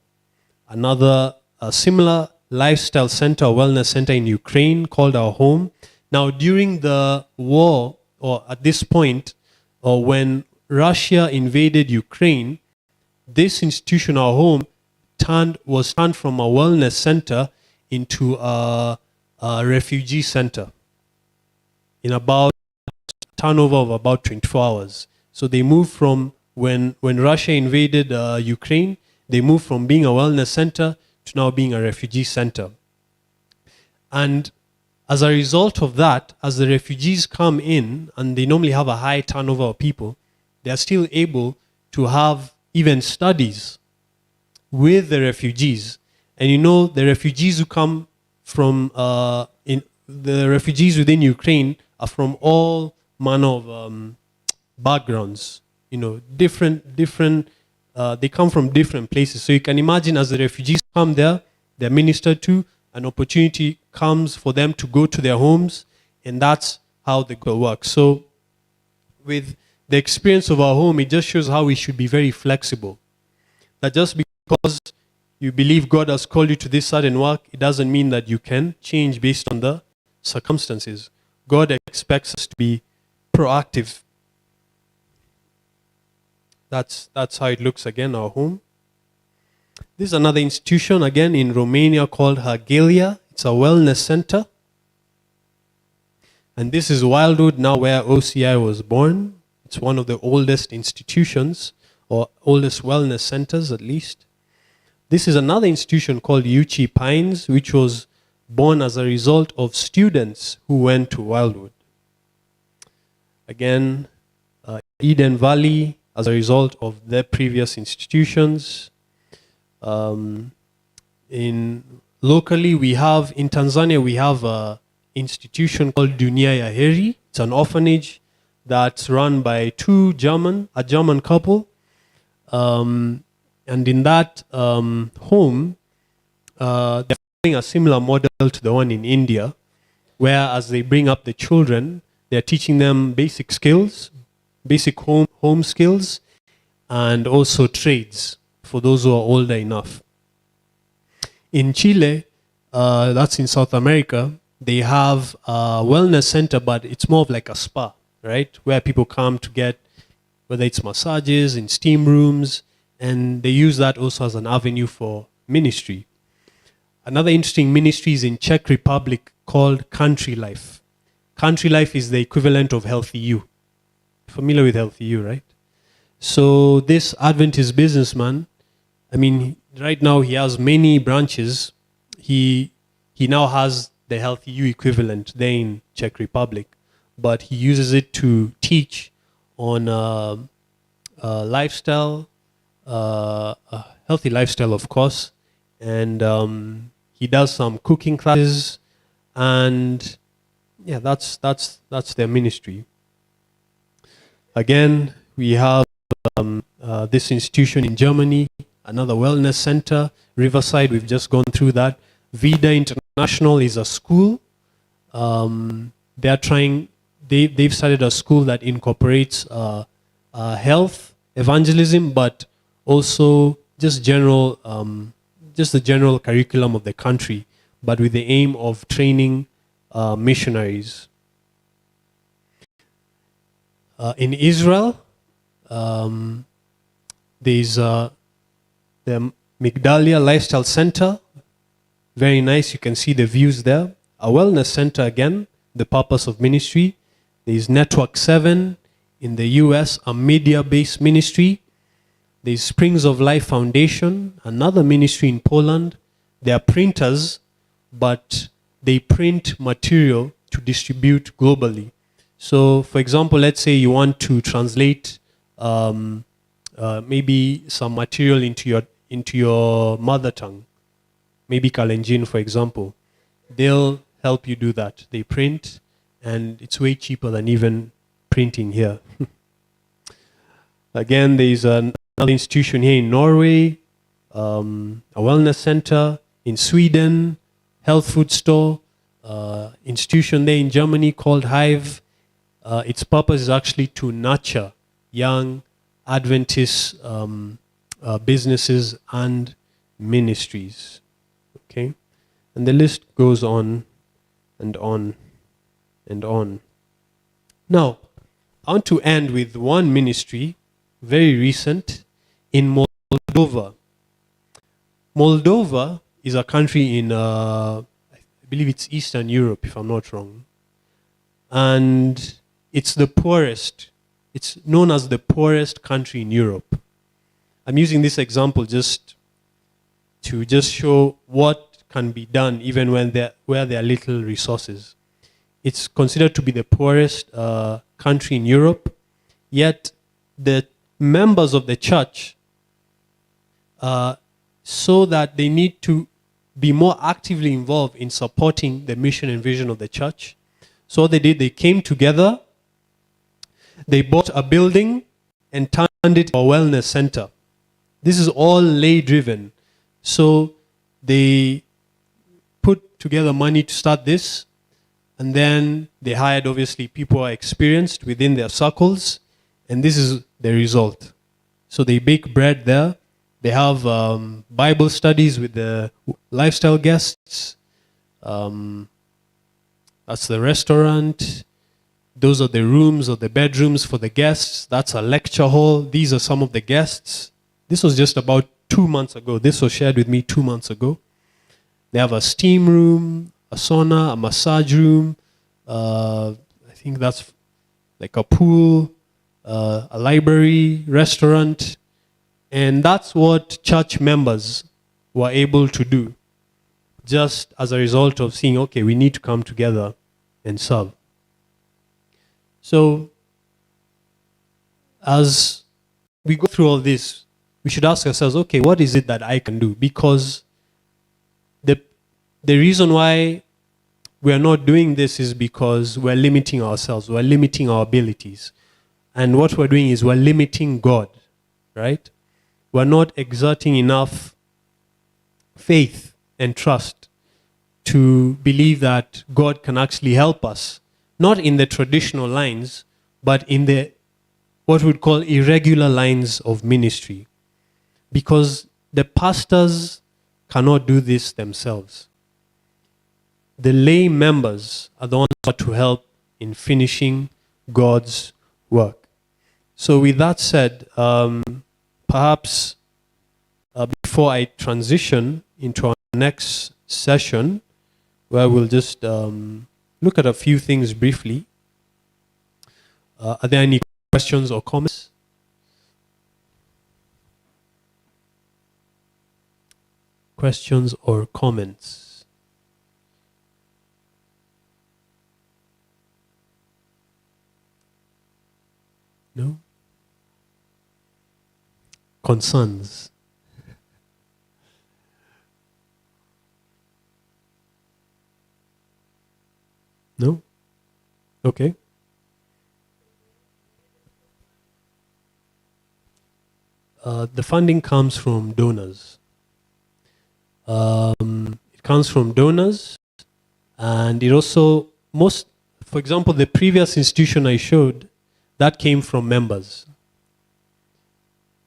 [SPEAKER 3] Another similar lifestyle center, wellness center in Ukraine called Our Home. Now, during the war, or at this point, or when Russia invaded Ukraine, this institution, Our Home, was turned from a wellness center into a refugee center in about turnover of about 24 hours. So they moved from when Russia invaded Ukraine, they moved from being a wellness center to now being a refugee center. And as a result of that, as the refugees come in, and they normally have a high turnover of people, they are still able to have even studies with the refugees. And you know, the refugees who come from, the refugees within Ukraine are from all manner of backgrounds, you know, different, they come from different places. So you can imagine as the refugees come there, they're ministered to, an opportunity comes for them to go to their homes, and that's how the gospel works. So with the experience of our home, it just shows how we should be very flexible. That just because you believe God has called you to this certain work, it doesn't mean that you can change based on the circumstances. God expects us to be proactive. That's how it looks again, our home. This is another institution again in Romania called Hargelia. It's a wellness center. And this is Wildwood, now where OCI was born. It's one of the oldest institutions, or oldest wellness centers at least. This is another institution called Uchi Pines, which was born as a result of students who went to Wildwood. Again, Eden Valley as a result of their previous institutions. Locally, in Tanzania, we have an institution called Dunia ya Heri. It's an orphanage that's run by a German couple. And in that home, they're following a similar model to the one in India, where as they bring up the children, they're teaching them basic skills, basic home skills, and also trades for those who are older enough. In Chile, that's in South America, they have a wellness center, but it's more of like a spa, right? Where people come to get, whether it's massages, in steam rooms, and they use that also as an avenue for ministry. Another interesting ministry is in Czech Republic called Country Life. Country Life is the equivalent of Healthy You. Familiar with Healthy You, right? So this Adventist businessman, right now he has many branches. He now has the Healthy You equivalent there in Czech Republic, but he uses it to teach on lifestyle, a healthy lifestyle, of course, and he does some cooking classes, and yeah, that's their ministry. Again, we have this institution in Germany, another wellness center, Riverside. We've just gone through that. Vida International is a school. They've started a school that incorporates health evangelism, but also just the general curriculum of the country, but with the aim of training missionaries. In Israel, there's the Migdalia Lifestyle Center. Very nice, you can see the views there. A wellness center again, the purpose of ministry. There's Network 7 in the US, a media-based ministry. There's Springs of Life Foundation, another ministry in Poland. They are printers, but they print material to distribute globally. So, for example, let's say you want to translate maybe some material into your mother tongue, maybe Kalenjin, for example. They'll help you do that. They print, and it's way cheaper than even printing here. Again, there's another institution here in Norway, a wellness center in Sweden, health food store, institution there in Germany called Hive. Its purpose is actually to nurture young Adventist businesses and ministries. Okay, and the list goes on and on and on. Now, I want to end with one ministry, very recent, in Moldova. Moldova is a country in, I believe it's Eastern Europe, if I'm not wrong. And it's the poorest. It's known as the poorest country in Europe. I'm using this example just to show what can be done even where there are little resources. It's considered to be the poorest country in Europe, yet the members of the church saw that they need to be more actively involved in supporting the mission and vision of the church. So what they did, they came together, they bought a building and turned it into a wellness center. This is all lay driven. So they put together money to start this, and then they hired, obviously, people who are experienced within their circles, and this is the result. So they bake bread there. They have Bible studies with the lifestyle guests. That's the restaurant. Those are the rooms or the bedrooms for the guests. That's a lecture hall. These are some of the guests. This was just about 2 months ago. This was shared with me 2 months ago. They have a steam room, a sauna, a massage room. I think that's like a pool, a library, restaurant. And that's what church members were able to do, just as a result of seeing, okay, we need to come together and serve. So, as we go through all this, we should ask ourselves, okay, what is it that I can do? Because the reason why we are not doing this is because we're limiting ourselves, we're limiting our abilities. And what we're doing is we're limiting God, right? We're not exerting enough faith and trust to believe that God can actually help us, not in the traditional lines, but in the what we'd call irregular lines of ministry. Because the pastors cannot do this themselves. The lay members are the ones who are to help in finishing God's work. So with that said, perhaps before I transition into our next session, where we'll just look at a few things briefly. Are there any questions or comments? Questions or comments? No? Concerns? No? Okay. The funding comes from donors. It comes from donors, and it also, for example, the previous institution I showed, that came from members.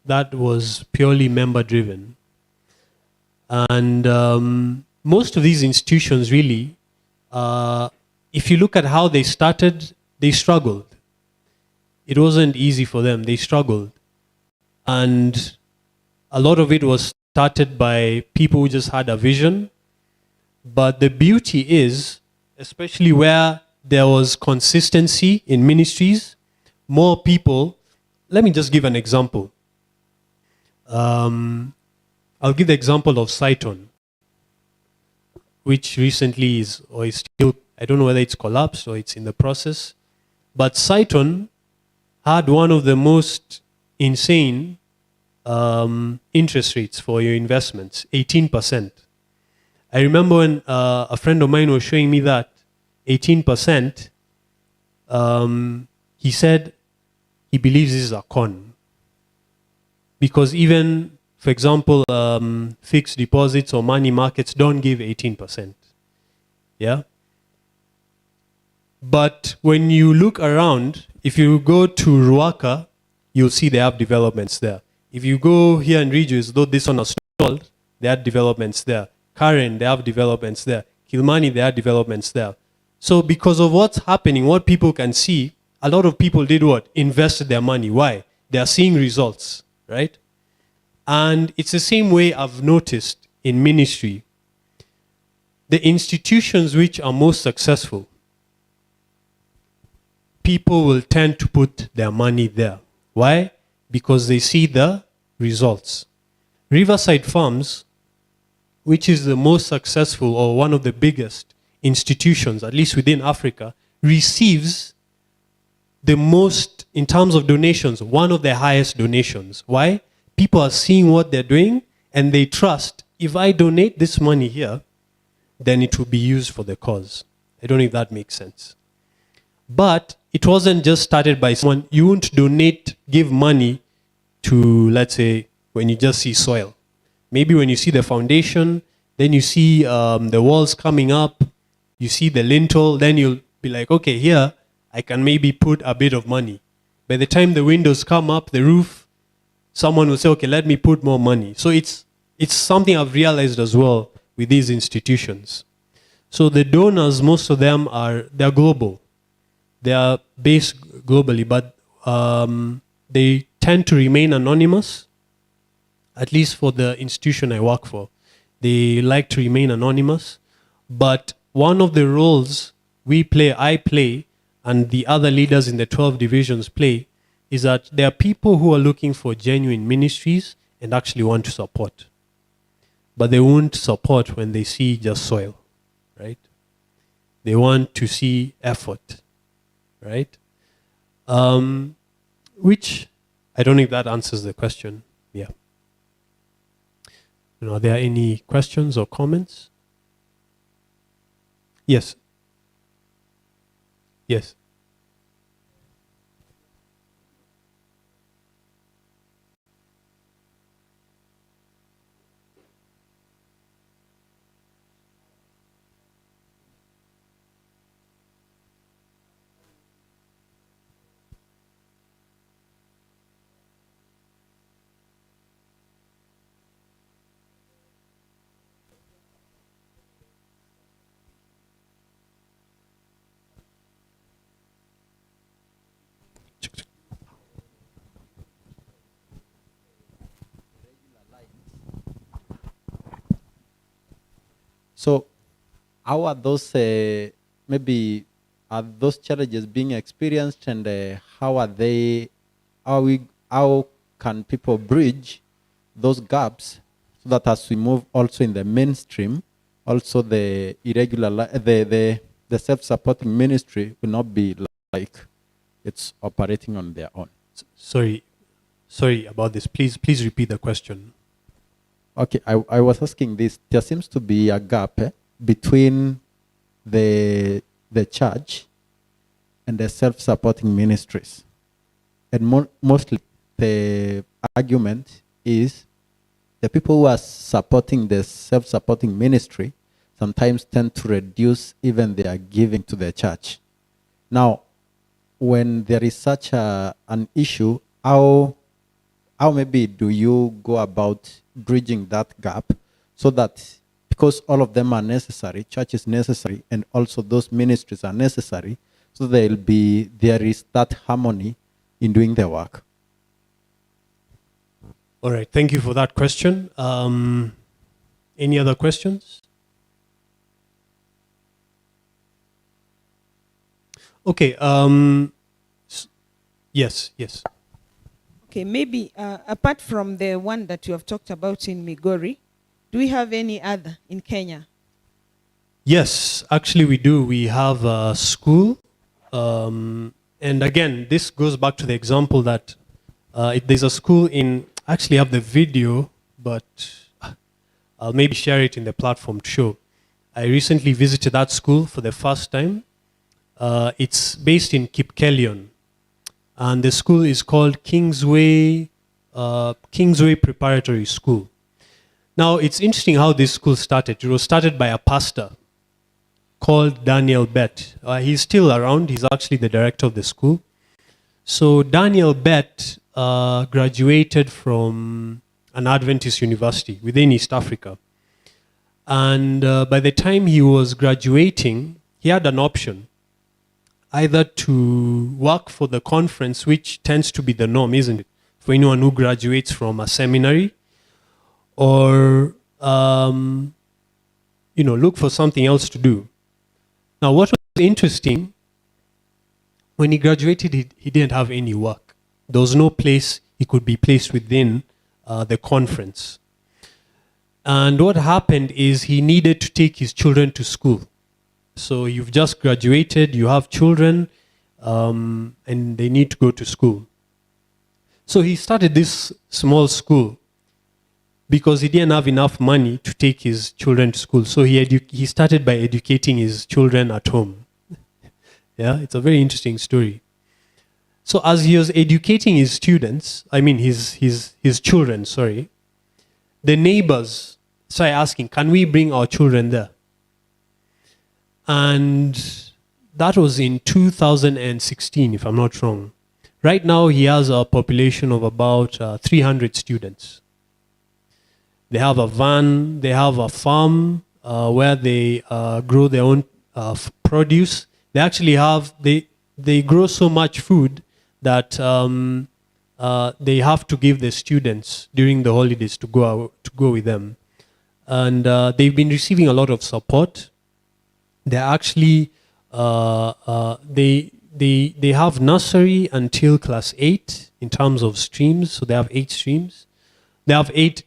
[SPEAKER 3] That was purely member-driven. And most of these institutions really, if you look at how they started, they struggled. It wasn't easy for them. They struggled. And a lot of it was started by people who just had a vision. But the beauty is, especially where there was consistency in ministries, more people, let me just give an example. I'll give the example of Saiton, which recently is still, I don't know whether it's collapsed or it's in the process. But Saiton had one of the most insane interest rates for your investments, 18%. I remember when a friend of mine was showing me that 18%, he said he believes this is a con. Because even, for example, fixed deposits or money markets don't give 18%. Yeah? But when you look around, if you go to Ruaka, you'll see they have developments there. If you go here in Ridgeways, though this one was stalled, they have developments there. Karen, they have developments there. Kilmani, they have developments there. So because of what's happening, what people can see, a lot of people did what? Invested their money. Why? They are seeing results, right? And it's the same way I've noticed in ministry. The institutions which are most successful, people will tend to put their money there. Why? Because they see the results. Riverside Farms, which is the most successful or one of the biggest institutions, at least within Africa, receives the most, in terms of donations, one of the highest donations. Why? People are seeing what they're doing and they trust, if I donate this money here, then it will be used for the cause. I don't know if that makes sense. But it wasn't just started by someone. You won't give money to, let's say, when you just see soil. Maybe when you see the foundation, Then you see the walls coming up, you see the lintel, then you'll be like, okay, here I can maybe put a bit of money. By the time the windows come up, the roof, someone will say, okay, let me put more money. So it's something I've realized as well with these institutions. So the donors, most of them they're global. They are based globally, but they tend to remain anonymous, at least for the institution I work for. They like to remain anonymous. But one of the roles I play, and the other leaders in the 12 divisions play, is that there are people who are looking for genuine ministries and actually want to support. But they won't support when they see just soil, right? They want to see effort, right? Which, I don't know if that answers the question. Yeah. Are there any questions or comments? Yes. Yes.
[SPEAKER 4] So, how are those are those challenges being experienced, and how can people bridge those gaps so that as we move also in the mainstream, also the the self-supporting ministry will not be like it's operating on their own.
[SPEAKER 3] Sorry about this. Please repeat the question.
[SPEAKER 4] Okay, I was asking this. There seems to be a gap between the church and the self-supporting ministries. And mostly the argument is the people who are supporting the self-supporting ministry sometimes tend to reduce even their giving to the church. Now, when there is such an issue, how maybe do you go about bridging that gap so that, because all of them are necessary, church is necessary, and also those ministries are necessary, so there is that harmony in doing the work?
[SPEAKER 3] All right, thank you for that question. Any other questions? Okay, yes.
[SPEAKER 2] Okay, maybe apart from the one that you have talked about in Migori, do we have any other in Kenya?
[SPEAKER 3] Yes, actually we do. We have a school. And again, this goes back to the example that there's a school I actually have the video, but I'll maybe share it in the platform to show. I recently visited that school for the first time. It's based in Kipkelion. And the school is called Kingsway Preparatory School. Now, it's interesting how this school started. It was started by a pastor called Daniel Bett. He's still around. He's actually the director of the school. So Daniel Bett graduated from an Adventist university within East Africa. And by the time he was graduating, he had an option, either to work for the conference, which tends to be the norm, isn't it, for anyone who graduates from a seminary, or look for something else to do. Now, what was interesting, when he graduated, he didn't have any work. There was no place he could be placed within the conference. And what happened is he needed to take his children to school. So you've just graduated, you have children, and they need to go to school. So he started this small school because he didn't have enough money to take his children to school. So he started by educating his children at home. Yeah, it's a very interesting story. So as he was educating his children, the neighbors started asking, can we bring our children there? And that was in 2016, if I'm not wrong. Right now, he has a population of about 300 students. They have a van, they have a farm where they grow their own produce. They actually have, they grow so much food that they have to give the students during the holidays to go with them. And they've been receiving a lot of support. They're actually, they have nursery until class 8 in terms of streams. So they have 8 streams. They have eight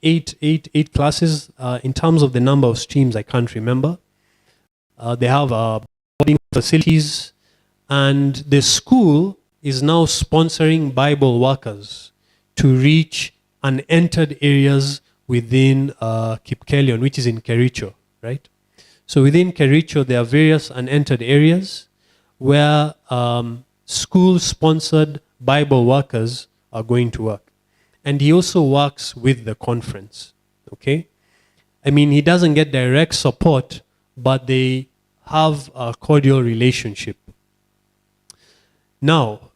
[SPEAKER 3] classes. In terms of the number of streams, I can't remember. They have boarding facilities. And the school is now sponsoring Bible workers to reach unentered areas within Kipkelion, which is in Kericho, right? So within Kericho, there are various unentered areas where school-sponsored Bible workers are going to work. And he also works with the conference, okay? I mean, he doesn't get direct support, but they have a cordial relationship. Now,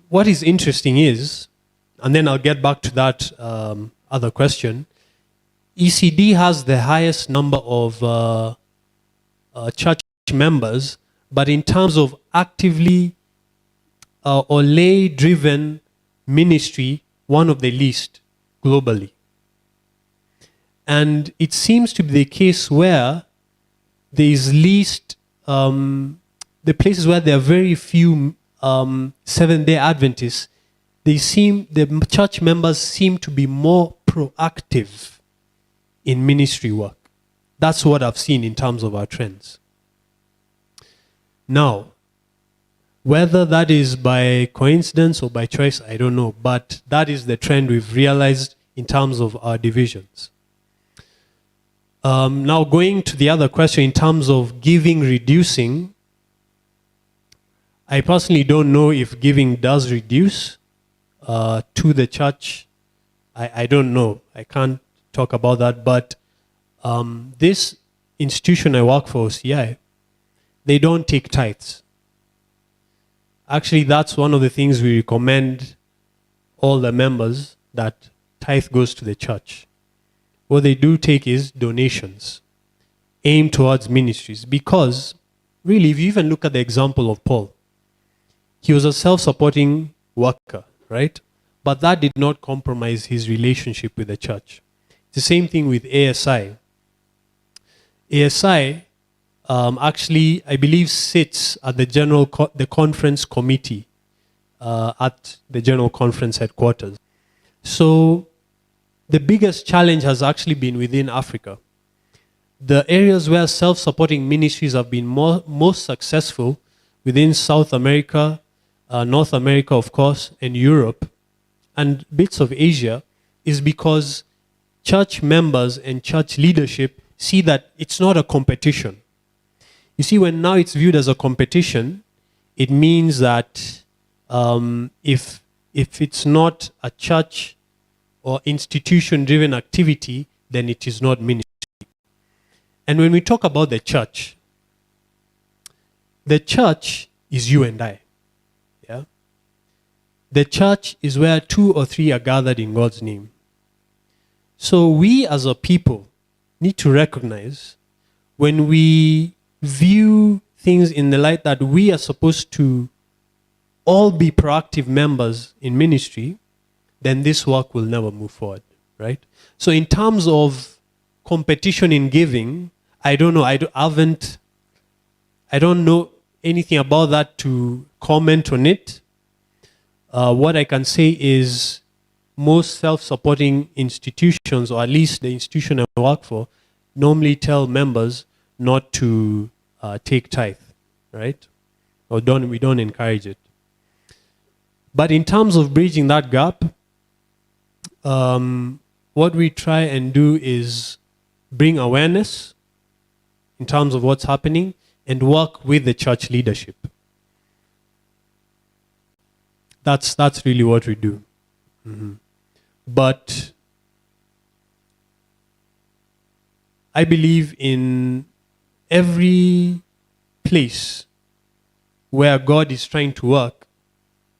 [SPEAKER 3] what is interesting is, and then I'll get back to that other question, ECD has the highest number of church members, but in terms of actively or lay-driven ministry, one of the least globally. And it seems to be the case where there is least, the places where there are very few Seventh-day Adventists, the church members seem to be more proactive in ministry work. That's what I've seen in terms of our trends. Now, whether that is by coincidence or by choice, I don't know, but that is the trend we've realized in terms of our divisions. Now, going to the other question in terms of giving reducing, I personally don't know if giving does reduce to the church. I don't know. I can't talk about that, but this institution I work for, OCI, they don't take tithes. Actually, that's one of the things we recommend all the members, that tithe goes to the church. What they do take is donations aimed towards ministries, because really, if you even look at the example of Paul, he was a self-supporting worker, right? But that did not compromise his relationship with the church. It's the same thing with ASI. ASI actually, I believe, sits at the conference committee at the general conference headquarters. So the biggest challenge has actually been within Africa. The areas where self-supporting ministries have been most successful within South America, North America, of course, and Europe, and bits of Asia, is because church members and church leadership see that it's not a competition. You see, when now it's viewed as a competition, it means that if it's not a church or institution-driven activity, then it is not ministry. And when we talk about the church is you and I. Yeah? The church is where 2 or 3 are gathered in God's name. So we as a people need to recognize, when we view things in the light that we are supposed to all be proactive members in ministry, then this work will never move forward, right? So in terms of competition in giving, I don't know. I don't know anything about that to comment on it. What I can say is most self-supporting institutions, or at least the institution I work for, normally tell members not to take tithe, right? Or we don't encourage it. But in terms of bridging that gap, what we try and do is bring awareness in terms of what's happening and work with the church leadership. That's really what we do. Mm-hmm. But I believe in every place where God is trying to work,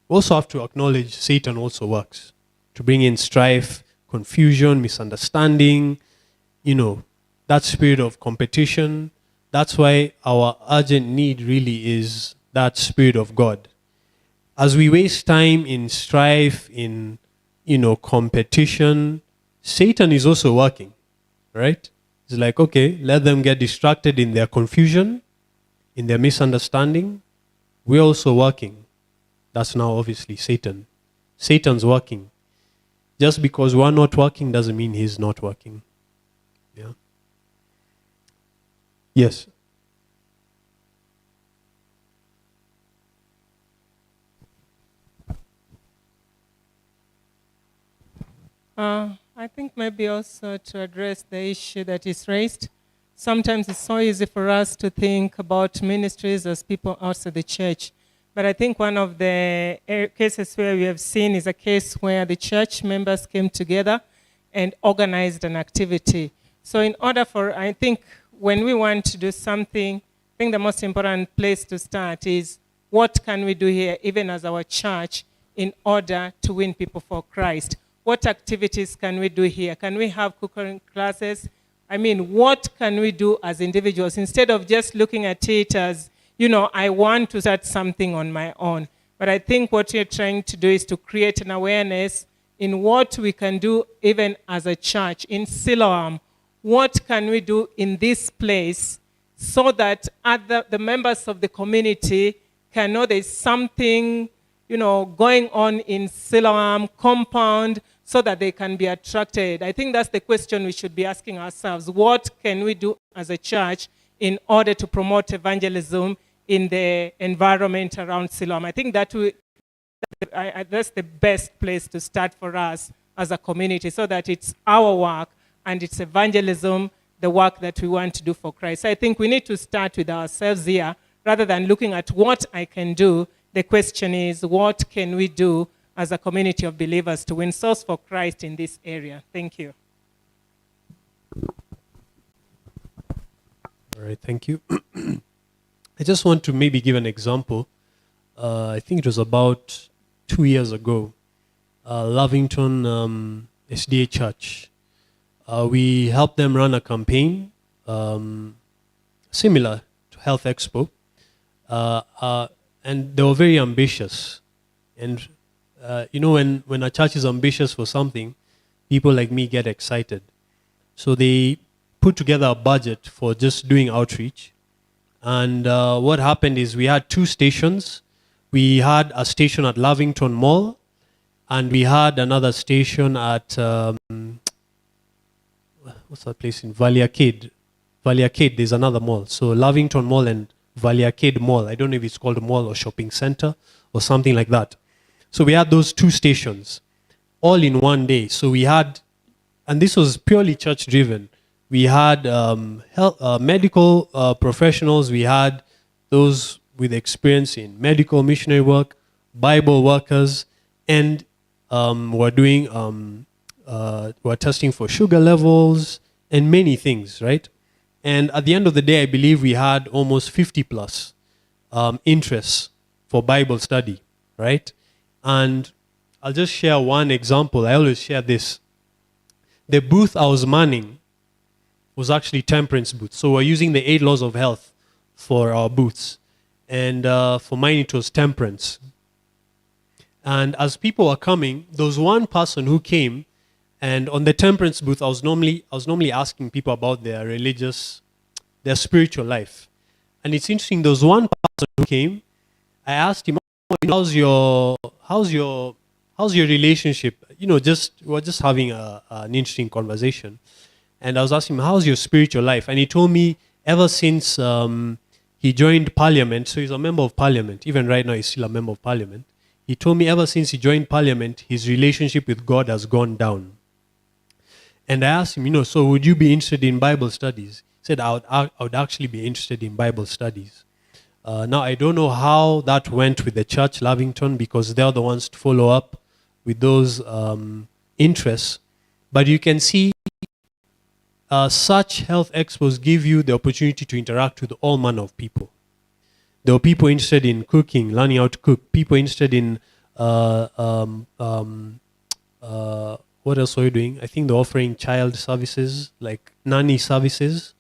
[SPEAKER 3] we also have to acknowledge Satan also works to bring in strife, confusion, misunderstanding, that spirit of competition. That's why our urgent need really is that Spirit of God. As we waste time in strife, in, competition, Satan is also working, right? It's like, okay, let them get distracted in their confusion, in their misunderstanding. We're also working. That's now obviously Satan. Satan's working. Just because we're not working doesn't mean he's not working. Yeah. Yes.
[SPEAKER 5] I think maybe also to address the issue that is raised. Sometimes it's so easy for us to think about ministries as people outside the church. But I think one of the cases where we have seen is a case where the church members came together and organized an activity. So in order for, I think when we want to do something, I think the most important place to start is what can we do here, even as our church, in order to win people for Christ? What activities can we do here? Can we have cooking classes? I mean, what can we do as individuals instead of just looking at it as, I want to start something on my own. But I think what you're trying to do is to create an awareness in what we can do even as a church. In SILOAM, what can we do in this place so that the members of the community can know there's something, going on in SILOAM compound so that they can be attracted. I think that's the question we should be asking ourselves. What can we do as a church in order to promote evangelism in the environment around SILOAM? I think that's the best place to start for us as a community, so that it's our work and it's evangelism, the work that we want to do for Christ. I think we need to start with ourselves here rather than looking at what I can do. The question is, what can we do as a community of believers to win souls for Christ in this area? Thank you.
[SPEAKER 3] All right, thank you. I just want to maybe give an example. I think it was about 2 years ago, Lavington SDA Church. We helped them run a campaign similar to Health Expo. And they were very ambitious. And, when a church is ambitious for something, people like me get excited. So they put together a budget for just doing outreach. And what happened is we had 2 stations. We had a station at Lavington Mall, and we had another station at, what's that place in Valley Arcade? Valley Arcade, there's another mall. So Lavington Mall and Valley Arcade Mall. I don't know if it's called a mall or shopping center or something like that. So we had those 2 stations all in one day. So we had, and this was purely church driven. We had medical professionals. We had those with experience in medical missionary work, Bible workers, and we're testing for sugar levels and many things, right? And at the end of the day, I believe we had almost 50 plus interests for Bible study, right? And I'll just share one example. I always share this. The booth I was manning was actually temperance booth. So we're using the 8 laws of health for our booths. And for mine, it was temperance. And as people were coming, there was one person who came, and on the temperance booth, I was normally asking people about their spiritual life. And it's interesting, there was one person who came. I asked him, how's your relationship? We're just having an interesting conversation. And I was asking him, how's your spiritual life? And he told me ever since he joined Parliament, so he's a member of Parliament, even right now he's still a member of Parliament. He told me ever since he joined Parliament, his relationship with God has gone down. And I asked him, so would you be interested in Bible studies? He said, I would actually be interested in Bible studies. Now, I don't know how that went with the church, Lavington, because they're the ones to follow up with those interests. But you can see such health expos give you the opportunity to interact with all manner of people. There were people interested in cooking, learning how to cook. People interested in what else were you doing? I think they're offering child services, like nanny services.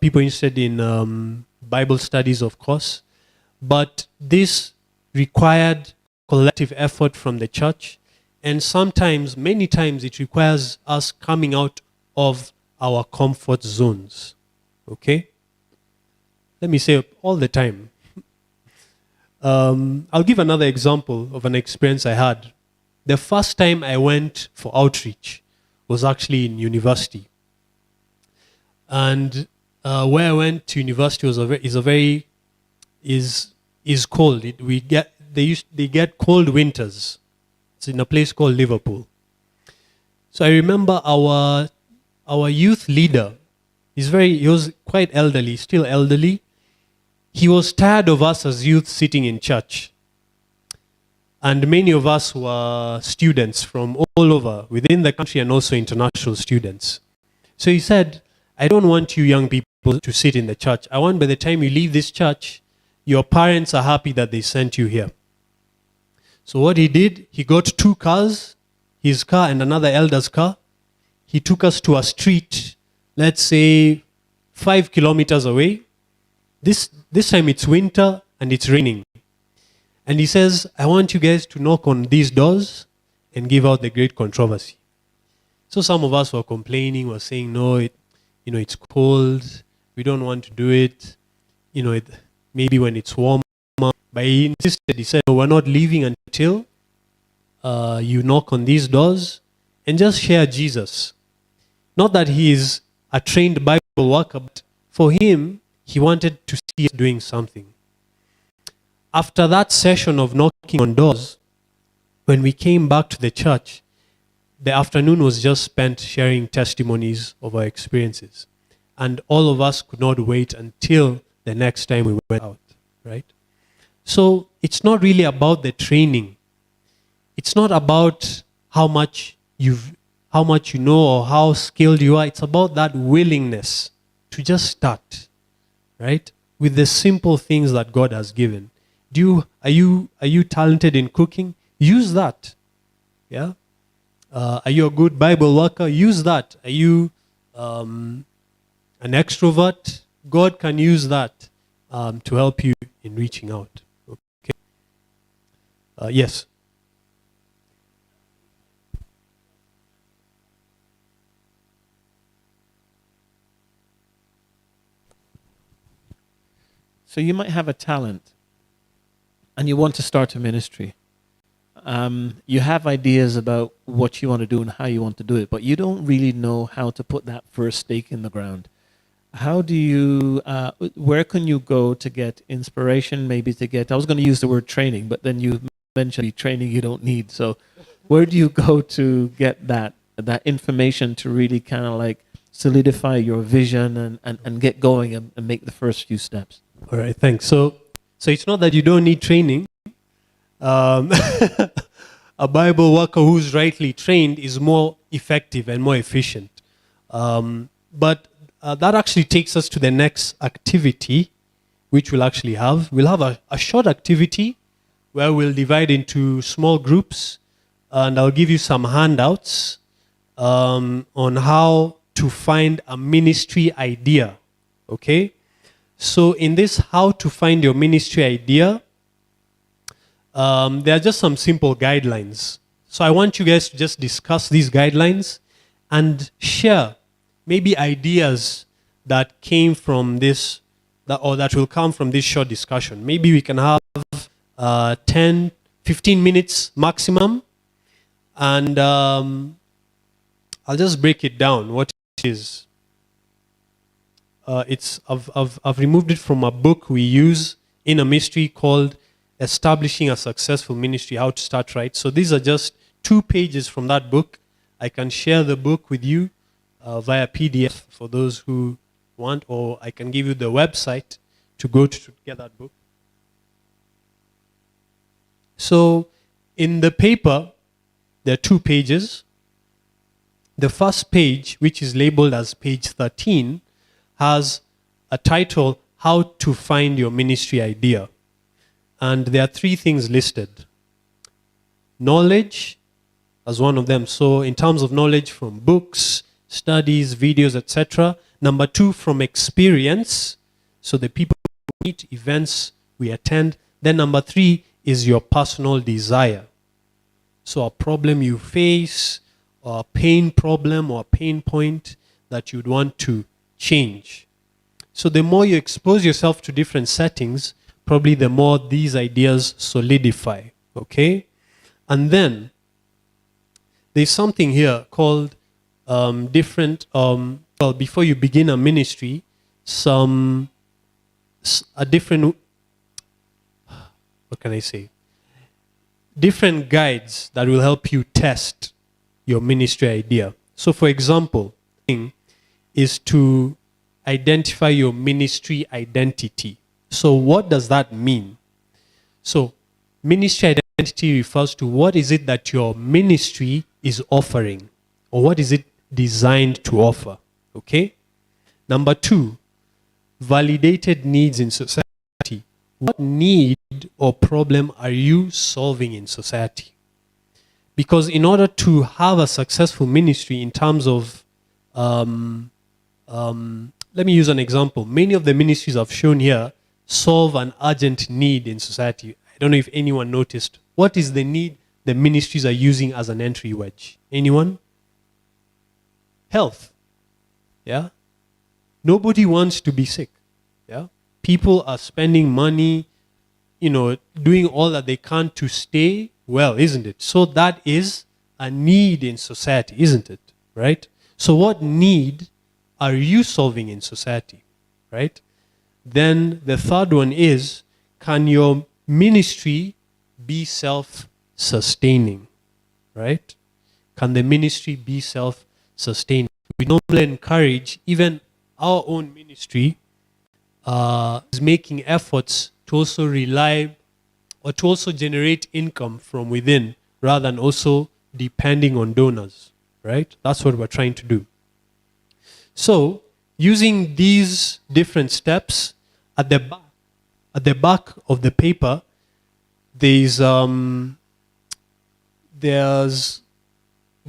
[SPEAKER 3] People interested in Bible studies, of course. But this required collective effort from the church. And sometimes, many times, it requires us coming out of our comfort zones. Okay? Let me say all the time. I'll give another example of an experience I had. The first time I went for outreach was actually in university. And where I went to university was is cold. They get cold winters. It's in a place called Liverpool. So I remember our youth leader. He was quite elderly, still elderly. He was tired of us as youth sitting in church. And many of us were students from all over, within the country and also international students. So he said, I don't want you young people to sit in the church. I want by the time you leave this church, your parents are happy that they sent you here. So what he did, he got 2 cars, his car and another elder's car. He took us to a street, let's say 5 kilometers away. This time it's winter and it's raining. And he says, I want you guys to knock on these doors and give out the great controversy. So some of us were complaining, were saying, no, it's cold. We don't want to do it. Maybe when it's warmer. But he insisted, he said, no, we're not leaving until you knock on these doors and just share Jesus. Not that he is a trained Bible worker, but for him, he wanted to see us doing something. After that session of knocking on doors, when we came back to the church, the afternoon was just spent sharing testimonies of our experiences. And all of us could not wait until the next time we went out, right? So it's not really about the training. It's not about how much you know or how skilled you are. It's about that willingness to just start, right? With the simple things that God has given. Are you talented in cooking? Use that. Yeah. Are you a good Bible worker? Use that. Are you an extrovert? God can use that to help you in reaching out. Okay. Yes.
[SPEAKER 6] So you might have a talent and you want to start a ministry. You have ideas about what you want to do and how you want to do it, but you don't really know how to put that first stake in the ground. How do you, where can you go to get inspiration, maybe to get, I was going to use the word training, but then you mentioned training you don't need. So where do you go to get that information to really kind of like solidify your vision and get going and make the first few steps?
[SPEAKER 3] All right, thanks. So it's not that you don't need training. A Bible worker who's rightly trained is more effective and more efficient. But that actually takes us to the next activity, which we'll actually have. We'll have a short activity where we'll divide into small groups, and I'll give you some handouts on how to find a ministry idea. Okay? So in this how to find your ministry idea, there are just some simple guidelines. So I want you guys to just discuss these guidelines and share maybe ideas that came from this, or that will come from this short discussion. Maybe we can have 10, 15 minutes maximum. And I'll just break it down, what it is. I've removed it from a book we use in a ministry called Establishing a Successful Ministry, How to Start Right. So these are just 2 pages from that book. I can share the book with you via PDF for those who want, or I can give you the website to go to get that book. So in the paper, there are 2 pages. The first page, which is labeled as page 13, has a title, How to Find Your Ministry Idea. And there are three things listed. Knowledge as one of them. So in terms of knowledge from books, studies, videos, etc. Number two, from experience. So the people we meet, events we attend. Then number three is your personal desire. So a problem you face, or a pain problem or a pain point that you'd want to change. So the more you expose yourself to different settings, probably the more these ideas solidify. Okay? And then there's something here called well, before you begin a ministry, what can I say? Different guides that will help you test your ministry idea. So for example, thing is to identify your ministry identity. So what does that mean? So ministry identity refers to what is it that your ministry is offering, or what is it designed to offer. Okay? Number two, validated needs in society. What need or problem are you solving in society? Because in order to have a successful ministry in terms of, let me use an example. Many of the ministries I've shown here solve an urgent need in society. I don't know if anyone noticed. What is the need the ministries are using as an entry wedge? Anyone? Health. Yeah? Nobody wants to be sick. Yeah? People are spending money, doing all that they can to stay well, isn't it? So that is a need in society, isn't it? Right? So what need are you solving in society? Right? Then the third one is, can your ministry be self-sustaining? Right? Can the ministry be self-sustaining? We normally encourage, even our own ministry is making efforts to also rely or to also generate income from within rather than also depending on donors, right? That's what we're trying to do. So using these different steps, at the back of the paper, there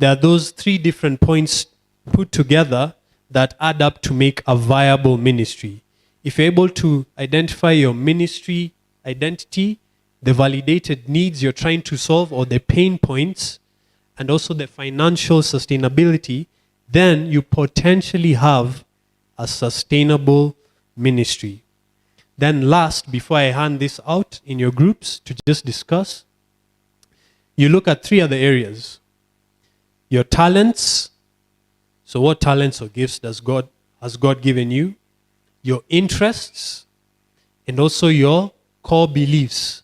[SPEAKER 3] are those three different points put together that add up to make a viable ministry. If you're able to identify your ministry identity, the validated needs you're trying to solve or the pain points, and also the financial sustainability, then you potentially have a sustainable ministry. Then last, before I hand this out in your groups to just discuss, you look at three other areas. Your talents. So what talents or gifts has God given you? Your interests, and also your core beliefs.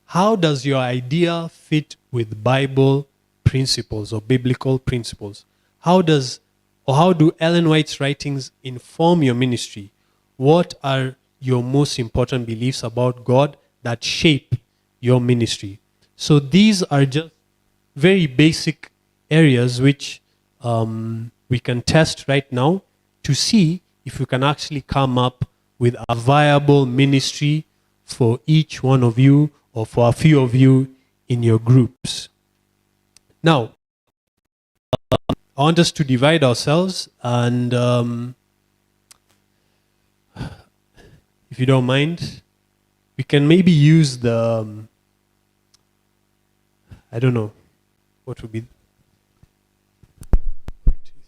[SPEAKER 3] How does your idea fit with Bible principles or biblical principles? How do Ellen White's writings inform your ministry? What are your most important beliefs about God that shape your ministry? So these are just very basic areas which we can test right now to see if we can actually come up with a viable ministry for each one of you or for a few of you in your groups. Now, I want us to divide ourselves, and if you don't mind, we can maybe use the, I don't know, what would be